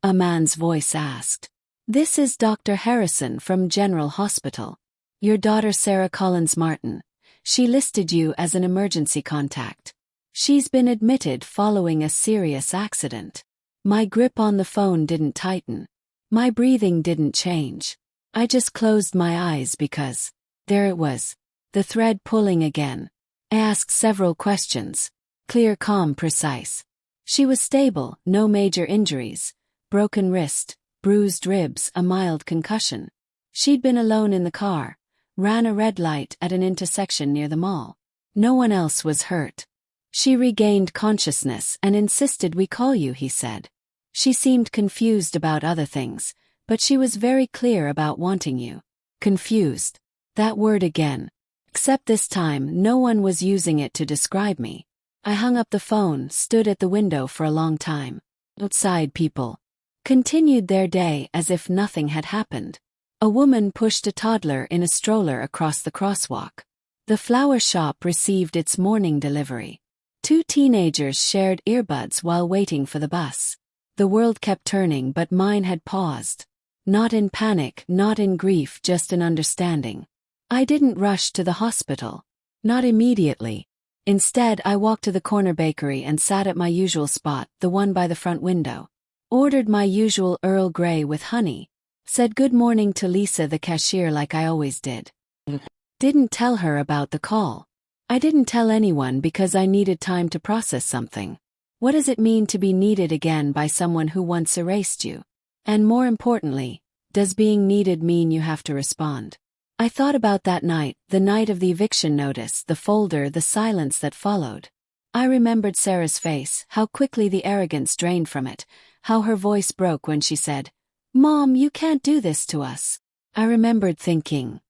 A man's voice asked. "This is Dr. Harrison from General Hospital. Your daughter Sarah Collins Martin. She listed you as an emergency contact. She's been admitted following a serious accident." My grip on the phone didn't tighten. My breathing didn't change. I just closed my eyes because there it was. The thread pulling again. I asked several questions. Clear, calm, precise. She was stable, no major injuries. Broken wrist, bruised ribs, a mild concussion. She'd been alone in the car. Ran a red light at an intersection near the mall. No one else was hurt. She regained consciousness and insisted we call you, he said. She seemed confused about other things, but she was very clear about wanting you. Confused. That word again. Except this time no one was using it to describe me. I hung up the phone, stood at the window for a long time. Outside people continued their day as if nothing had happened. A woman pushed a toddler in a stroller across the crosswalk. The flower shop received its morning delivery. 2 teenagers shared earbuds while waiting for the bus. The world kept turning, but mine had paused. Not in panic, not in grief, just in understanding. I didn't rush to the hospital. Not immediately. Instead, I walked to the corner bakery and sat at my usual spot, the one by the front window. Ordered my usual Earl Grey with honey. Said good morning to Lisa, the cashier, like I always did. Didn't tell her about the call. I didn't tell anyone because I needed time to process something. What does it mean to be needed again by someone who once erased you? And more importantly, does being needed mean you have to respond? I thought about that night, the night of the eviction notice, the folder, the silence that followed. I remembered Sarah's face, how quickly the arrogance drained from it, how her voice broke when she said, "Mom, you can't do this to us." I remembered thinking,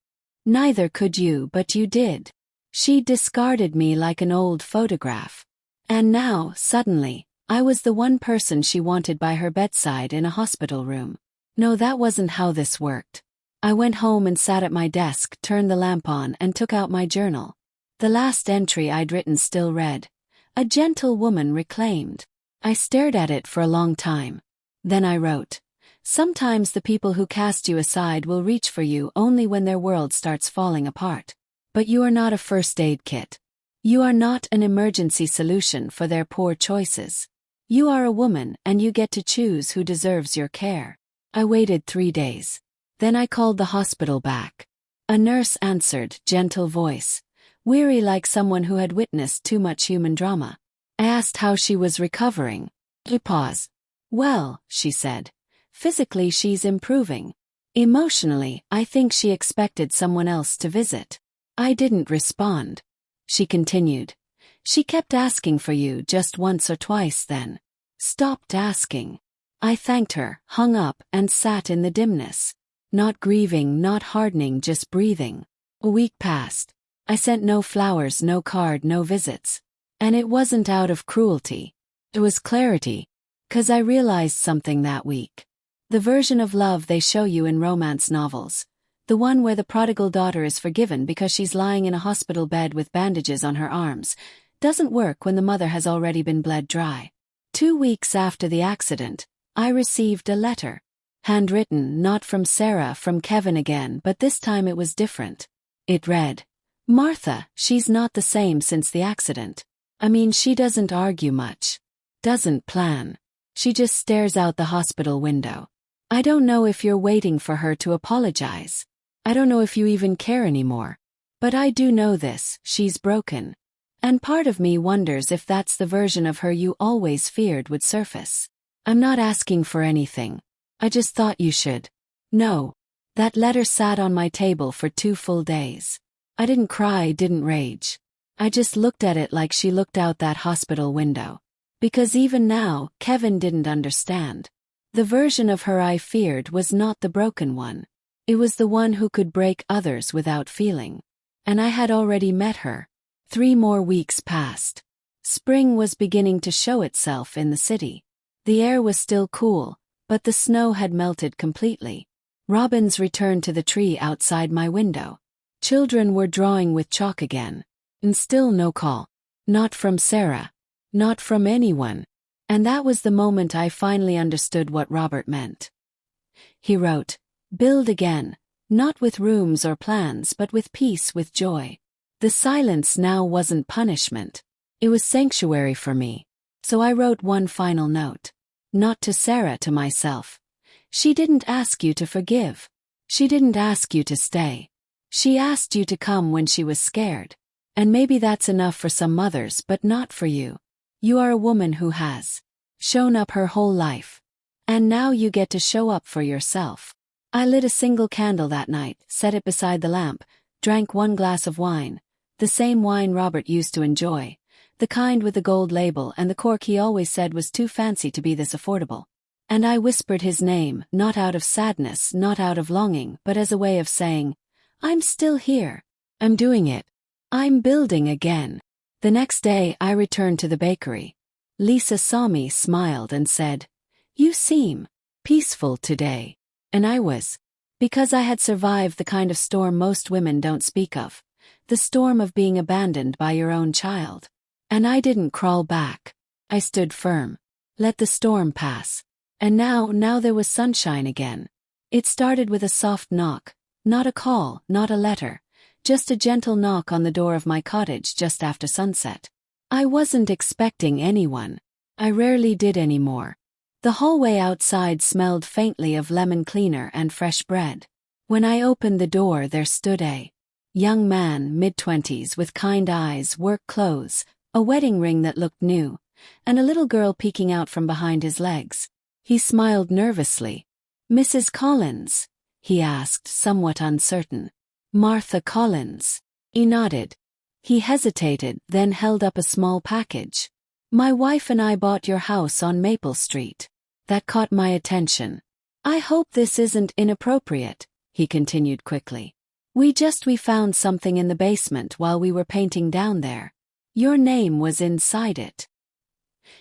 neither could you, but you did. She discarded me like an old photograph. And now, suddenly, I was the one person she wanted by her bedside in a hospital room. No, that wasn't how this worked. I went home and sat at my desk, turned the lamp on, and took out my journal. The last entry I'd written still read, "A gentle woman reclaimed." I stared at it for a long time. Then I wrote, "Sometimes the people who cast you aside will reach for you only when their world starts falling apart. But you are not a first aid kit. You are not an emergency solution for their poor choices. You are a woman and you get to choose who deserves your care." I waited 3 days. Then I called the hospital back. A nurse answered, gentle voice, weary like someone who had witnessed too much human drama. I asked how she was recovering. She paused. "Well," she said, "physically she's improving. Emotionally, I think she expected someone else to visit." I didn't respond. She continued. "She kept asking for you just once or twice, then stopped asking." I thanked her, hung up, and sat in the dimness. Not grieving, not hardening, just breathing. A week passed. I sent no flowers, no card, no visits. And it wasn't out of cruelty. It was clarity. 'Cause I realized something that week. The version of love they show you in romance novels. The one where the prodigal daughter is forgiven because she's lying in a hospital bed with bandages on her arms, doesn't work when the mother has already been bled dry. 2 weeks after the accident, I received a letter. Handwritten, not from Sarah, from Kevin again, but this time it was different. It read, "Martha, she's not the same since the accident. I mean, she doesn't argue much. Doesn't plan. She just stares out the hospital window. I don't know if you're waiting for her to apologize. I don't know if you even care anymore. But I do know this, she's broken. And part of me wonders if that's the version of her you always feared would surface. I'm not asking for anything. I just thought you should. No." That letter sat on my table for 2 full days. I didn't cry, didn't rage. I just looked at it like she looked out that hospital window. Because even now, Kevin didn't understand. The version of her I feared was not the broken one. It was the one who could break others without feeling. And I had already met her. 3 more weeks passed. Spring was beginning to show itself in the city. The air was still cool, but the snow had melted completely. Robins returned to the tree outside my window. Children were drawing with chalk again. And still no call. Not from Sarah. Not from anyone. And that was the moment I finally understood what Robert meant. He wrote, "Build again, not with rooms or plans but with peace, with joy." The silence now wasn't punishment. It was sanctuary for me. So I wrote one final note. Not to Sarah, to myself. She didn't ask you to forgive. She didn't ask you to stay. She asked you to come when she was scared. And maybe that's enough for some mothers, but not for you. You are a woman who has shown up her whole life. And now you get to show up for yourself. I lit a single candle that night, set it beside the lamp, drank 1 glass of wine, the same wine Robert used to enjoy, the kind with the gold label and the cork he always said was too fancy to be this affordable. And I whispered his name, not out of sadness, not out of longing, but as a way of saying, I'm still here. I'm doing it. I'm building again. The next day I returned to the bakery. Lisa saw me, smiled and said, You seem peaceful today. And I was. Because I had survived the kind of storm most women don't speak of. The storm of being abandoned by your own child. And I didn't crawl back. I stood firm. Let the storm pass. And now there was sunshine again. It started with a soft knock. Not a call, not a letter. Just a gentle knock on the door of my cottage just after sunset. I wasn't expecting anyone. I rarely did anymore. The hallway outside smelled faintly of lemon cleaner and fresh bread. When I opened the door, there stood a young man, mid-20s, with kind eyes, work clothes, a wedding ring that looked new, and a little girl peeking out from behind his legs. He smiled nervously. Mrs. Collins? He asked, somewhat uncertain. Martha Collins. He nodded. He hesitated, then held up a small package. My wife and I bought your house on Maple Street. That caught my attention. I hope this isn't inappropriate, he continued quickly. We found something in the basement while we were painting down there. Your name was inside it.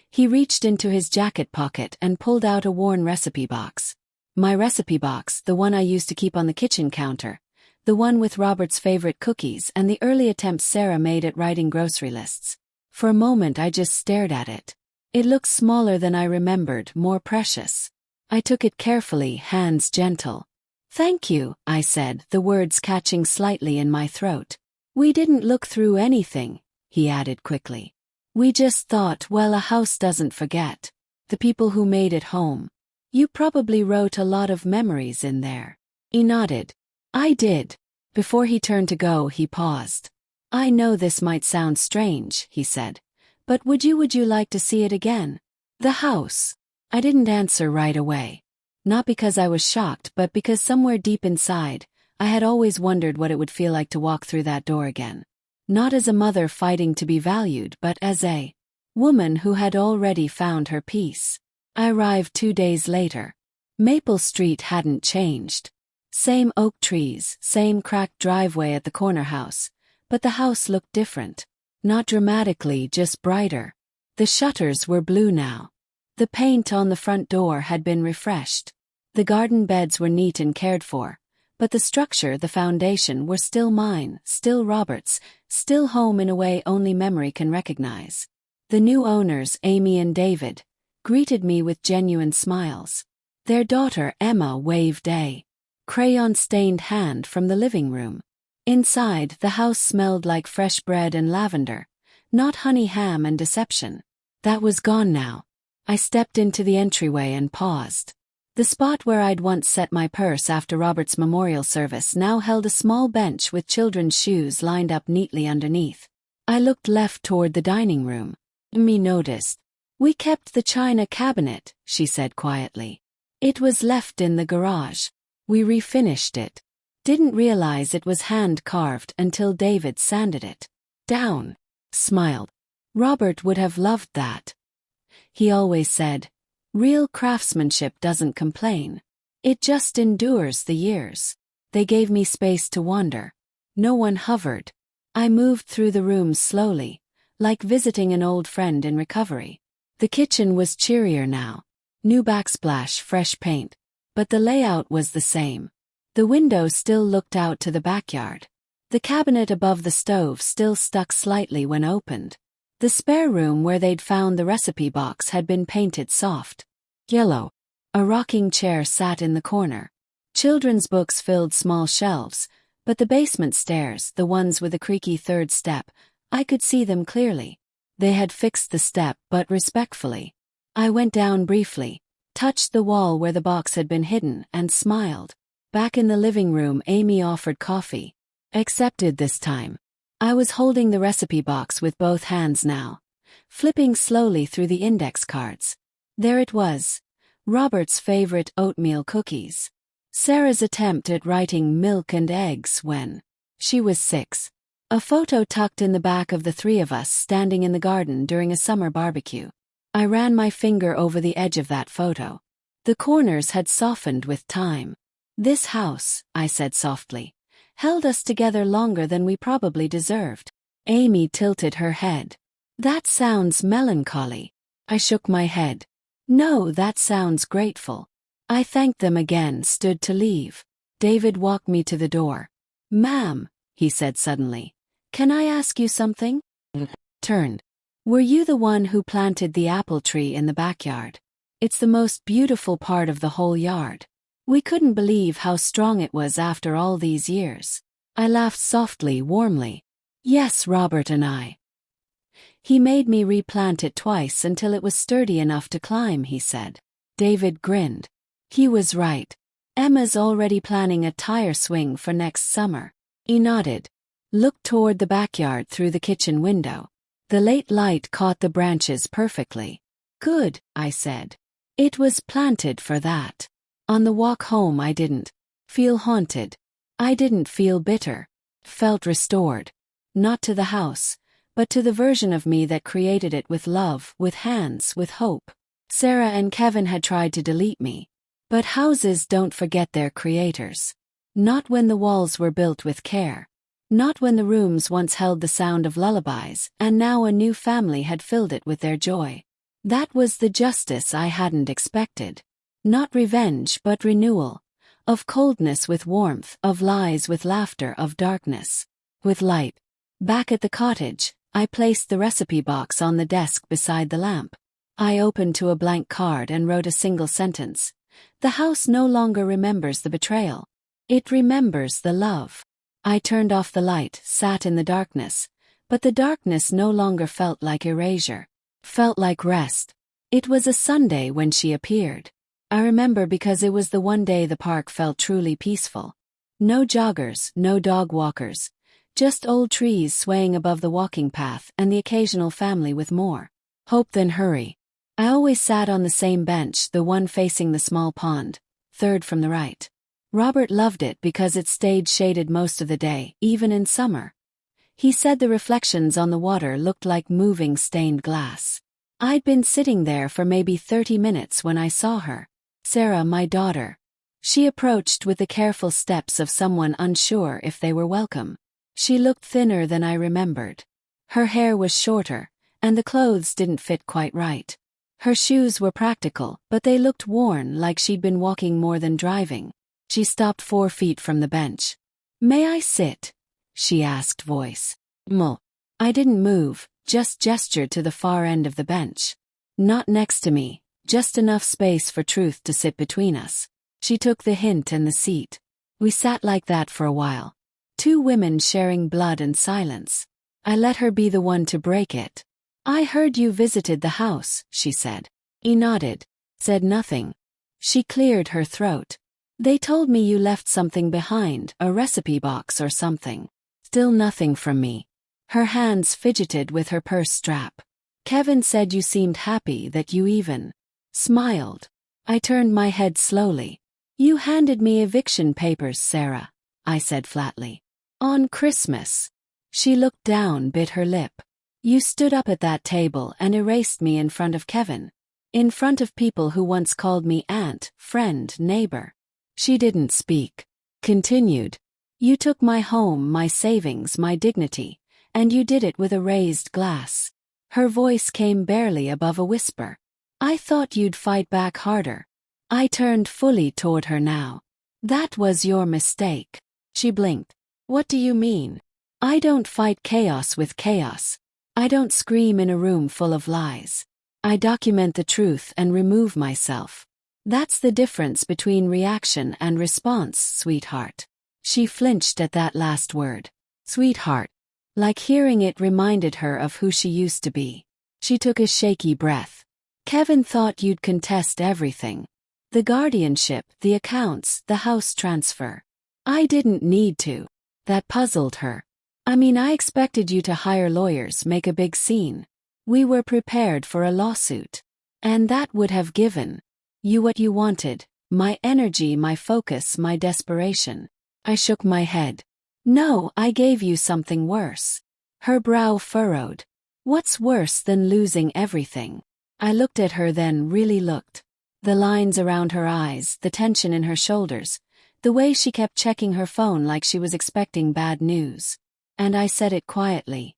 He reached into his jacket pocket and pulled out a worn recipe box. My recipe box, the one I used to keep on the kitchen counter. The one with Robert's favorite cookies and the early attempts Sarah made at writing grocery lists. For a moment I just stared at it. It looked smaller than I remembered, more precious. I took it carefully, hands gentle. Thank you, I said, the words catching slightly in my throat. We didn't look through anything, he added quickly. We just thought, well, a house doesn't forget. The people who made it home. You probably wrote a lot of memories in there. He nodded. I did. Before he turned to go, he paused. I know this might sound strange, he said. But would you like to see it again? The house. I didn't answer right away. Not because I was shocked, but because somewhere deep inside, I had always wondered what it would feel like to walk through that door again. Not as a mother fighting to be valued, but as a woman who had already found her peace. I arrived 2 days later. Maple Street hadn't changed. Same oak trees, same cracked driveway at the corner house, but the house looked different. Not dramatically, just brighter. The shutters were blue now. The paint on the front door had been refreshed. The garden beds were neat and cared for, but the structure, the foundation, were still mine, still Robert's, still home in a way only memory can recognize. The new owners, Amy and David, greeted me with genuine smiles. Their daughter, Emma, waved a crayon-stained hand from the living room. Inside, the house smelled like fresh bread and lavender, not honey, ham and deception. That was gone now. I stepped into the entryway and paused. The spot where I'd once set my purse after Robert's memorial service now held a small bench with children's shoes lined up neatly underneath. I looked left toward the dining room. Amy noticed. We kept the china cabinet, she said quietly. It was left in the garage. We refinished it. Didn't realize it was hand-carved until David sanded it down. Smiled. Robert would have loved that. He always said, real craftsmanship doesn't complain. It just endures the years. They gave me space to wander. No one hovered. I moved through the rooms slowly, like visiting an old friend in recovery. The kitchen was cheerier now. New backsplash, fresh paint. But the layout was the same. The window still looked out to the backyard. The cabinet above the stove still stuck slightly when opened. The spare room where they'd found the recipe box had been painted soft yellow. A rocking chair sat in the corner. Children's books filled small shelves, but the basement stairs, the ones with the creaky third step, I could see them clearly. They had fixed the step, but respectfully. I went down briefly, touched the wall where the box had been hidden, and smiled. Back in the living room, Amy offered coffee. Accepted this time. I was holding the recipe box with both hands now. flipping slowly through the index cards. There it was. Robert's favorite oatmeal cookies. Sarah's attempt at writing milk and eggs when she was 6. A photo tucked in the back of the three of us standing in the garden during a summer barbecue. I ran my finger over the edge of that photo. The corners had softened with time. This house, I said softly, held us together longer than we probably deserved. Amy tilted her head. That sounds melancholy. I shook my head. No, that sounds grateful. I thanked them again, stood to leave. David walked me to the door. Ma'am, he said suddenly, can I ask you something? Turned. Were you the one who planted the apple tree in the backyard? It's the most beautiful part of the whole yard. We couldn't believe how strong it was after all these years. I laughed softly, warmly. Yes, Robert and I. He made me replant it twice until it was sturdy enough to climb, he said. David grinned. He was right. Emma's already planning a tire swing for next summer. He nodded. Looked toward the backyard through the kitchen window. The late light caught the branches perfectly. Good, I said. It was planted for that. On the walk home I didn't feel haunted. I didn't feel bitter. Felt restored. Not to the house, but to the version of me that created it with love, with hands, with hope. Sarah and Kevin had tried to delete me. But houses don't forget their creators. Not when the walls were built with care. Not when the rooms once held the sound of lullabies, and now a new family had filled it with their joy. That was the justice I hadn't expected. Not revenge but renewal. Of coldness with warmth, of lies with laughter, of darkness with light. Back at the cottage, I placed the recipe box on the desk beside the lamp. I opened to a blank card and wrote a single sentence. The house no longer remembers the betrayal. It remembers the love. I turned off the light, sat in the darkness, but the darkness no longer felt like erasure. Felt like rest. It was a Sunday when she appeared. I remember because it was the one day the park felt truly peaceful. No joggers, no dog walkers. Just old trees swaying above the walking path and the occasional family with more hope than hurry. I always sat on the same bench, the one facing the small pond, third from the right. Robert loved it because it stayed shaded most of the day, even in summer. He said the reflections on the water looked like moving stained glass. I'd been sitting there for maybe 30 minutes when I saw her. Sarah, my daughter. She approached with the careful steps of someone unsure if they were welcome. She looked thinner than I remembered. Her hair was shorter, and the clothes didn't fit quite right. Her shoes were practical, but they looked worn, like she'd been walking more than driving. She stopped 4 feet from the bench. May I sit? She asked, voice. Mo. I didn't move, just gestured to the far end of the bench. Not next to me, just enough space for truth to sit between us. She took the hint and the seat. We sat like that for a while. 2 women sharing blood and silence. I let her be the one to break it. I heard you visited the house, she said. He nodded. Said nothing. She cleared her throat. They told me you left something behind, a recipe box or something. Still nothing from me. Her hands fidgeted with her purse strap. Kevin said you seemed happy, that you even smiled. I turned my head slowly. You handed me eviction papers, Sarah, I said flatly. On Christmas. She looked down, bit her lip. You stood up at that table and erased me in front of Kevin. In front of people who once called me aunt, friend, neighbor. She didn't speak. Continued. You took my home, my savings, my dignity, and you did it with a raised glass. Her voice came barely above a whisper. I thought you'd fight back harder. I turned fully toward her now. That was your mistake. She blinked. What do you mean? I don't fight chaos with chaos. I don't scream in a room full of lies. I document the truth and remove myself. That's the difference between reaction and response, sweetheart. She flinched at that last word. Sweetheart. Like hearing it reminded her of who she used to be. She took a shaky breath. Kevin thought you'd contest everything. The guardianship, the accounts, the house transfer. I didn't need to. That puzzled her. I mean, I expected you to hire lawyers, make a big scene. We were prepared for a lawsuit. And that would have given you what you wanted, my energy, my focus, my desperation. I shook my head. No, I gave you something worse. Her brow furrowed. What's worse than losing everything? I looked at her then, really looked. The lines around her eyes, the tension in her shoulders, the way she kept checking her phone like she was expecting bad news. And I said it quietly.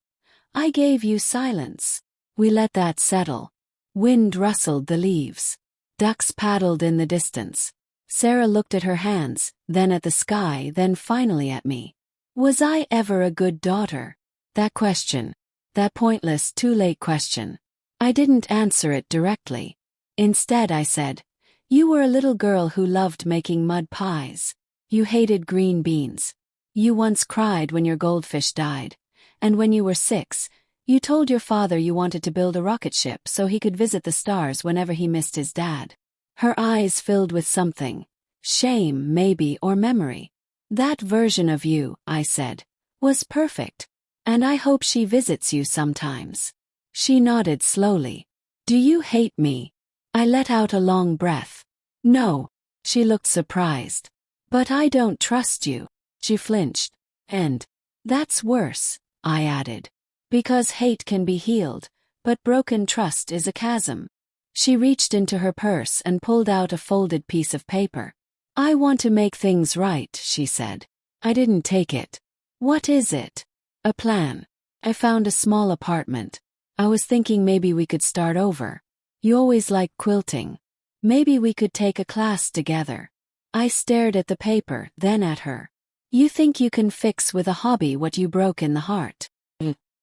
I gave you silence. We let that settle. Wind rustled the leaves. Ducks paddled in the distance. Sarah looked at her hands, then at the sky, then finally at me. Was I ever a good daughter? That question. That pointless, too late question. I didn't answer it directly. Instead I said, you were a little girl who loved making mud pies. You hated green beans. You once cried when your goldfish died. And when you were 6, you told your father you wanted to build a rocket ship so he could visit the stars whenever he missed his dad. Her eyes filled with something. Shame, maybe, or memory. That version of you, I said, was perfect. And I hope she visits you sometimes. She nodded slowly. Do you hate me? I let out a long breath. No. She looked surprised. But I don't trust you. She flinched. And that's worse, I added. Because hate can be healed, but broken trust is a chasm. She reached into her purse and pulled out a folded piece of paper. I want to make things right, she said. I didn't take it. What is it? A plan. I found a small apartment. I was thinking maybe we could start over. You always liked quilting. Maybe we could take a class together. I stared at the paper, then at her. You think you can fix with a hobby what you broke in the heart?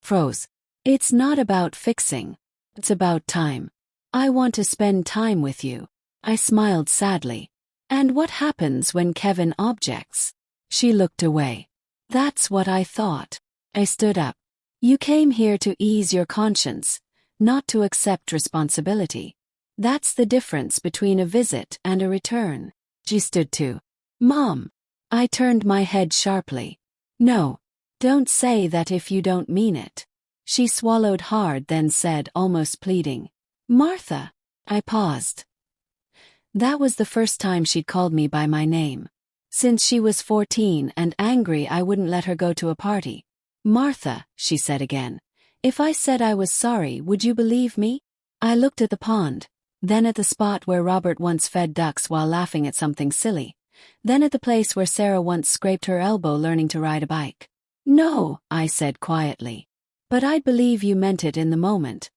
Froze. It's not about fixing. It's about time. I want to spend time with you. I smiled sadly. And what happens when Kevin objects? She looked away. That's what I thought. I stood up. You came here to ease your conscience, not to accept responsibility. That's the difference between a visit and a return. She stood too. Mom. I turned my head sharply. No. Don't say that if you don't mean it. She swallowed hard, then said, almost pleading. Martha. I paused. That was the first time she'd called me by my name. Since she was 14 and angry I wouldn't let her go to a party. Martha, she said again. If I said I was sorry, would you believe me? I looked at the pond, then at the spot where Robert once fed ducks while laughing at something silly, then at the place where Sarah once scraped her elbow learning to ride a bike. No, I said quietly. But I'd believe you meant it in the moment.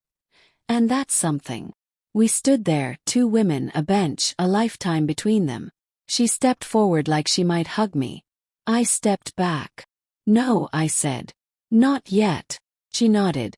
And that's something. We stood there, 2 women, a bench, a lifetime between them. She stepped forward like she might hug me. I stepped back. No, I said. Not yet. She nodded.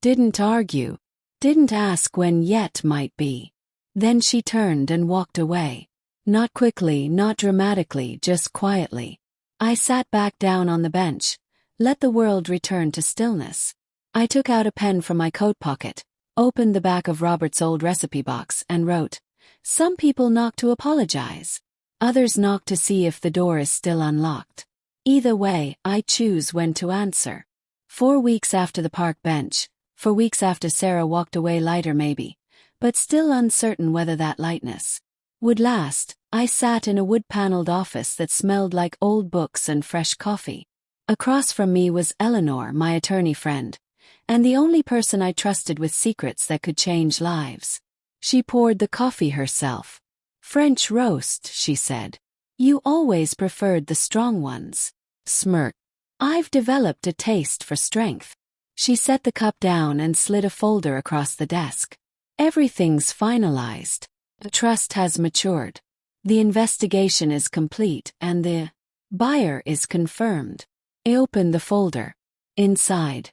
Didn't argue. Didn't ask when yet might be. Then she turned and walked away. Not quickly, not dramatically, just quietly. I sat back down on the bench. Let the world return to stillness. I took out a pen from my coat pocket, opened the back of Robert's old recipe box, and wrote, Some people knock to apologize. Others knock to see if the door is still unlocked. Either way, I choose when to answer. 4 weeks after the park bench, 4 weeks after Sarah walked away lighter maybe, but still uncertain whether that lightness would last, I sat in a wood-paneled office that smelled like old books and fresh coffee. Across from me was Eleanor, my attorney friend, and the only person I trusted with secrets that could change lives. She poured the coffee herself. French roast, she said. You always preferred the strong ones. Smirk. I've developed a taste for strength. She set the cup down and slid a folder across the desk. Everything's finalized. The trust has matured. The investigation is complete and the buyer is confirmed. I opened the folder. Inside.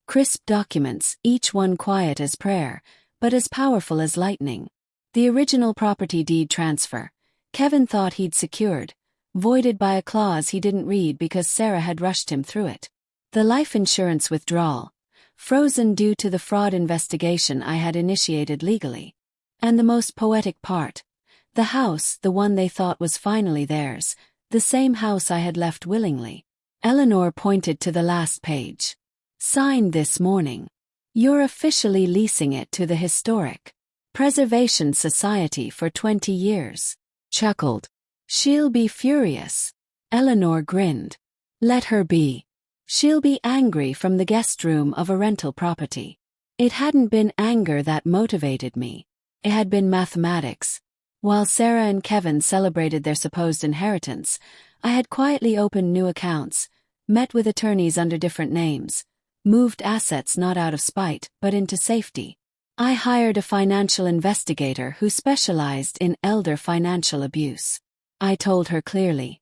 Crisp documents, each one quiet as prayer, but as powerful as lightning. The original property deed transfer. Kevin thought he'd secured, voided by a clause he didn't read because Sarah had rushed him through it. The life insurance withdrawal, frozen due to the fraud investigation I had initiated legally. And the most poetic part, the house, the one they thought was finally theirs, the same house I had left willingly. Eleanor pointed to the last page. Signed this morning. You're officially leasing it to the Historic Preservation Society for 20 years. Chuckled. She'll be furious. Eleanor grinned. Let her be. She'll be angry from the guest room of a rental property. It hadn't been anger that motivated me. It had been mathematics. While Sarah and Kevin celebrated their supposed inheritance, I had quietly opened new accounts, met with attorneys under different names, moved assets not out of spite but into safety. I hired a financial investigator who specialized in elder financial abuse. I told her clearly,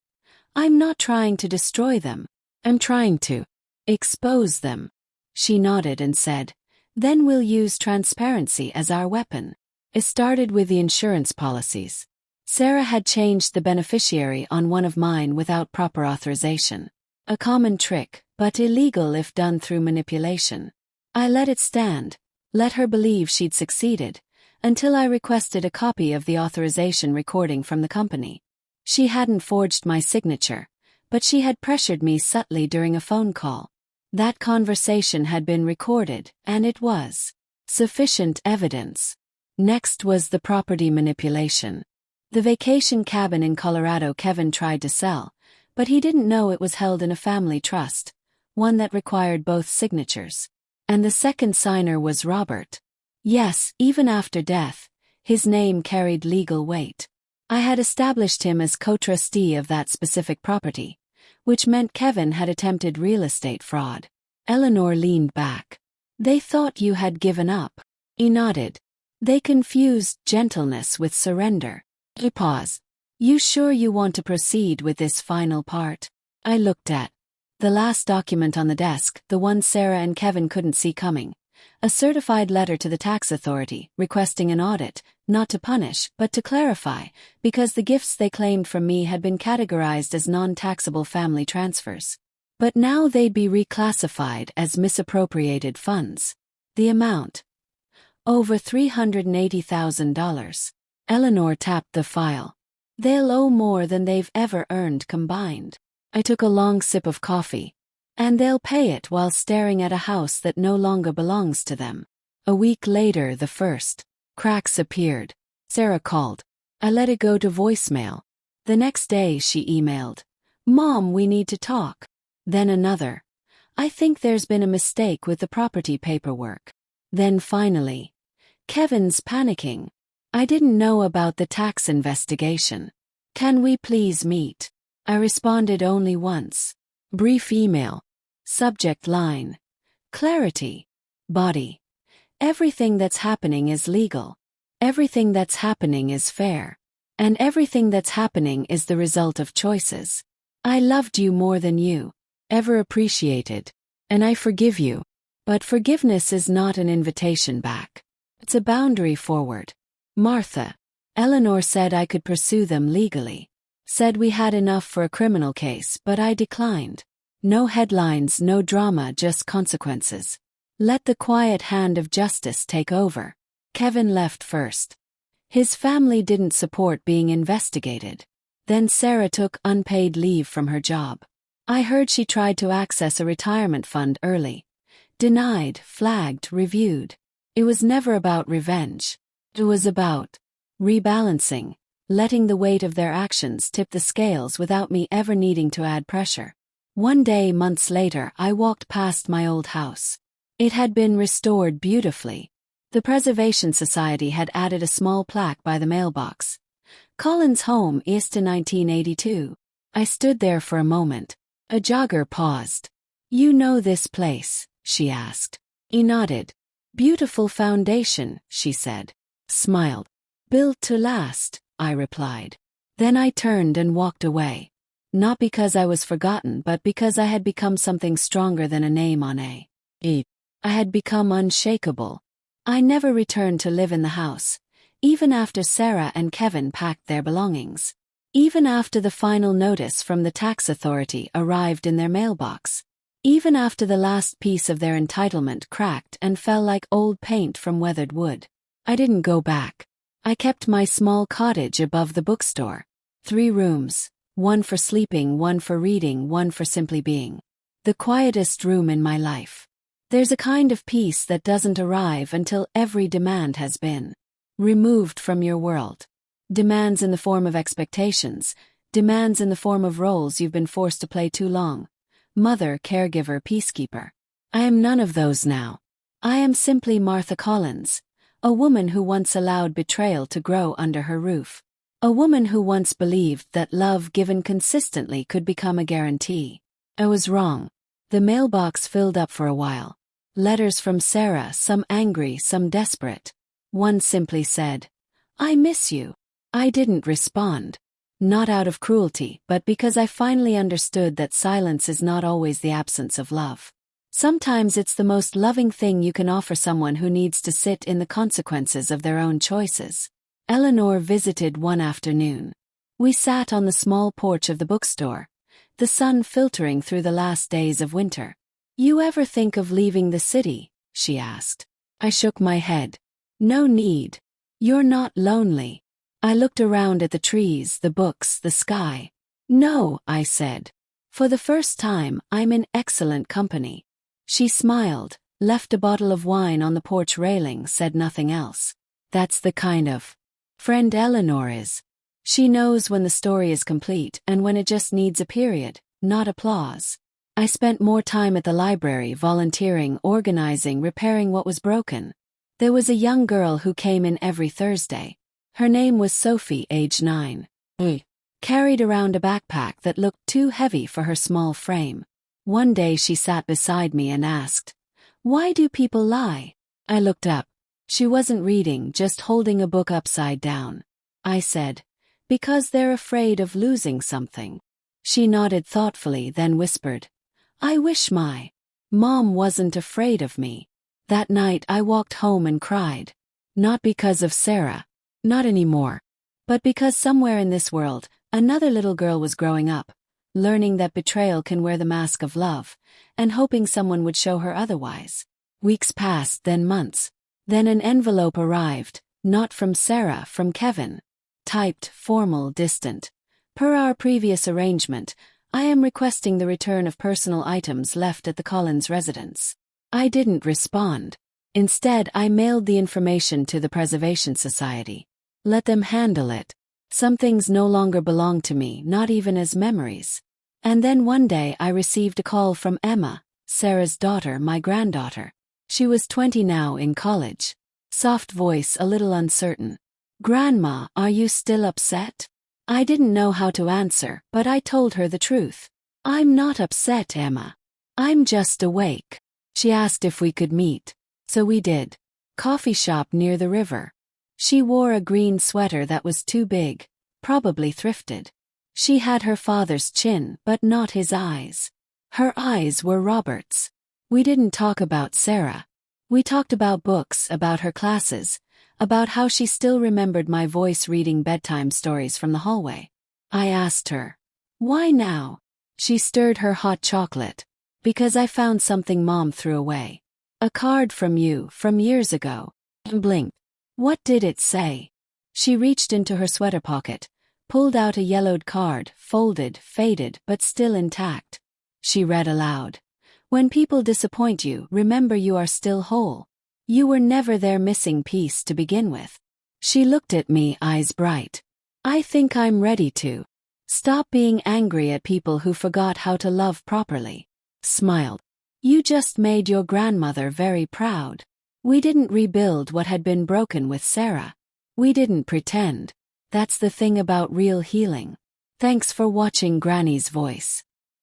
I'm not trying to destroy them. I'm trying to expose them. She nodded and said, then we'll use transparency as our weapon. It started with the insurance policies. Sarah had changed the beneficiary on one of mine without proper authorization. A common trick, but illegal if done through manipulation. I let it stand, let her believe she'd succeeded, until I requested a copy of the authorization recording from the company. She hadn't forged my signature, but she had pressured me subtly during a phone call. That conversation had been recorded, and it was sufficient evidence. Next was the property manipulation. The vacation cabin in Colorado Kevin tried to sell, but he didn't know it was held in a family trust, one that required both signatures. And the second signer was Robert. Yes, even after death, his name carried legal weight. I had established him as co-trustee of that specific property, which meant Kevin had attempted real estate fraud. Eleanor leaned back. They thought you had given up. He nodded. They confused gentleness with surrender. He paused. You sure you want to proceed with this final part? I looked at the last document on the desk, the one Sarah and Kevin couldn't see coming. A certified letter to the tax authority, requesting an audit, not to punish, but to clarify, because the gifts they claimed from me had been categorized as non-taxable family transfers. But now they'd be reclassified as misappropriated funds. The amount: over $380,000. Eleanor tapped the file. They'll owe more than they've ever earned combined. I took a long sip of coffee. And they'll pay it while staring at a house that no longer belongs to them. A week later, the first cracks appeared. Sarah called. I let it go to voicemail. The next day she emailed, Mom, we need to talk. Then another. I think there's been a mistake with the property paperwork. Then finally, Kevin's panicking. I didn't know about the tax investigation. Can we please meet? I responded only once. Brief email. Subject line. Clarity. Body. Everything that's happening is legal. Everything that's happening is fair. And everything that's happening is the result of choices. I loved you more than you ever appreciated. And I forgive you. But forgiveness is not an invitation back. It's a boundary forward. Martha. Eleanor said I could pursue them legally. Said we had enough for a criminal case, but I declined. No headlines, no drama, just consequences. Let the quiet hand of justice take over. Kevin left first. His family didn't support being investigated. Then Sarah took unpaid leave from her job. I heard she tried to access a retirement fund early. Denied, flagged, reviewed. It was never about revenge. It was about rebalancing, letting the weight of their actions tip the scales without me ever needing to add pressure. One day, months later, I walked past my old house. It had been restored beautifully. The Preservation Society had added a small plaque by the mailbox. Collins Home, Easton 1982. I stood there for a moment. A jogger paused. You know this place? She asked. He nodded. Beautiful foundation, she said. Smiled. Built to last, I replied. Then I turned and walked away. Not because I was forgotten, but because I had become something stronger than a name on a sheet. I had become unshakable. I never returned to live in the house, even after Sarah and Kevin packed their belongings. Even after the final notice from the tax authority arrived in their mailbox. Even after the last piece of their entitlement cracked and fell like old paint from weathered wood. I didn't go back. I kept my small cottage above the bookstore. 3 rooms. One for sleeping, one for reading, one for simply being. The quietest room in my life. There's a kind of peace that doesn't arrive until every demand has been removed from your world. Demands in the form of expectations, demands in the form of roles you've been forced to play too long. Mother, caregiver, peacekeeper. I am none of those now. I am simply Martha Collins, a woman who once allowed betrayal to grow under her roof. A woman who once believed that love given consistently could become a guarantee. I was wrong. The mailbox filled up for a while. Letters from Sarah, some angry, some desperate. One simply said, "I miss you." I didn't respond. Not out of cruelty, but because I finally understood that silence is not always the absence of love. Sometimes it's the most loving thing you can offer someone who needs to sit in the consequences of their own choices. Eleanor visited one afternoon. We sat on the small porch of the bookstore, the sun filtering through the last days of winter. "You ever think of leaving the city?" she asked. I shook my head. "No need. You're not lonely." I looked around at the trees, the books, the sky. "No," I said. "For the first time, I'm in excellent company." She smiled, left a bottle of wine on the porch railing, said nothing else. That's the kind of friend Eleanor is. She knows when the story is complete and when it just needs a period, not applause. I spent more time at the library, volunteering, organizing, repairing what was broken. There was a young girl who came in every Thursday. Her name was Sophie, age 9. Carried around a backpack that looked too heavy for her small frame. One day she sat beside me and asked, "Why do people lie?" I looked up. She wasn't reading, just holding a book upside down. I said, "Because they're afraid of losing something." She nodded thoughtfully, then whispered, "I wish my mom wasn't afraid of me." That night I walked home and cried. Not because of Sarah. Not anymore. But because somewhere in this world, another little girl was growing up, learning that betrayal can wear the mask of love, and hoping someone would show her otherwise. Weeks passed, then months. Then an envelope arrived, not from Sarah, from Kevin. Typed, formal, distant. "Per our previous arrangement, I am requesting the return of personal items left at the Collins residence." I didn't respond. Instead, I mailed the information to the Preservation Society. Let them handle it. Some things no longer belong to me, not even as memories. And then one day I received a call from Emma, Sarah's daughter, my granddaughter. She was 20 now, in college. Soft voice, a little uncertain. "Grandma, are you still upset?" I didn't know how to answer, but I told her the truth. "I'm not upset, Emma. I'm just awake." She asked if we could meet. So we did. Coffee shop near the river. She wore a green sweater that was too big, probably thrifted. She had her father's chin, but not his eyes. Her eyes were Robert's. We didn't talk about Sarah. We talked about books, about her classes, about how she still remembered my voice reading bedtime stories from the hallway. I asked her, "Why now?" She stirred her hot chocolate. "Because I found something Mom threw away. A card from you, from years ago." And blinked. "What did it say?" She reached into her sweater pocket, pulled out a yellowed card, folded, faded, but still intact. She read aloud. "When people disappoint you, remember you are still whole. You were never their missing piece to begin with." She looked at me, eyes bright. "I think I'm ready to stop being angry at people who forgot how to love properly." Smiled. "You just made your grandmother very proud." We didn't rebuild what had been broken with Sarah. We didn't pretend. That's the thing about real healing. Thanks for watching Granny's Voice.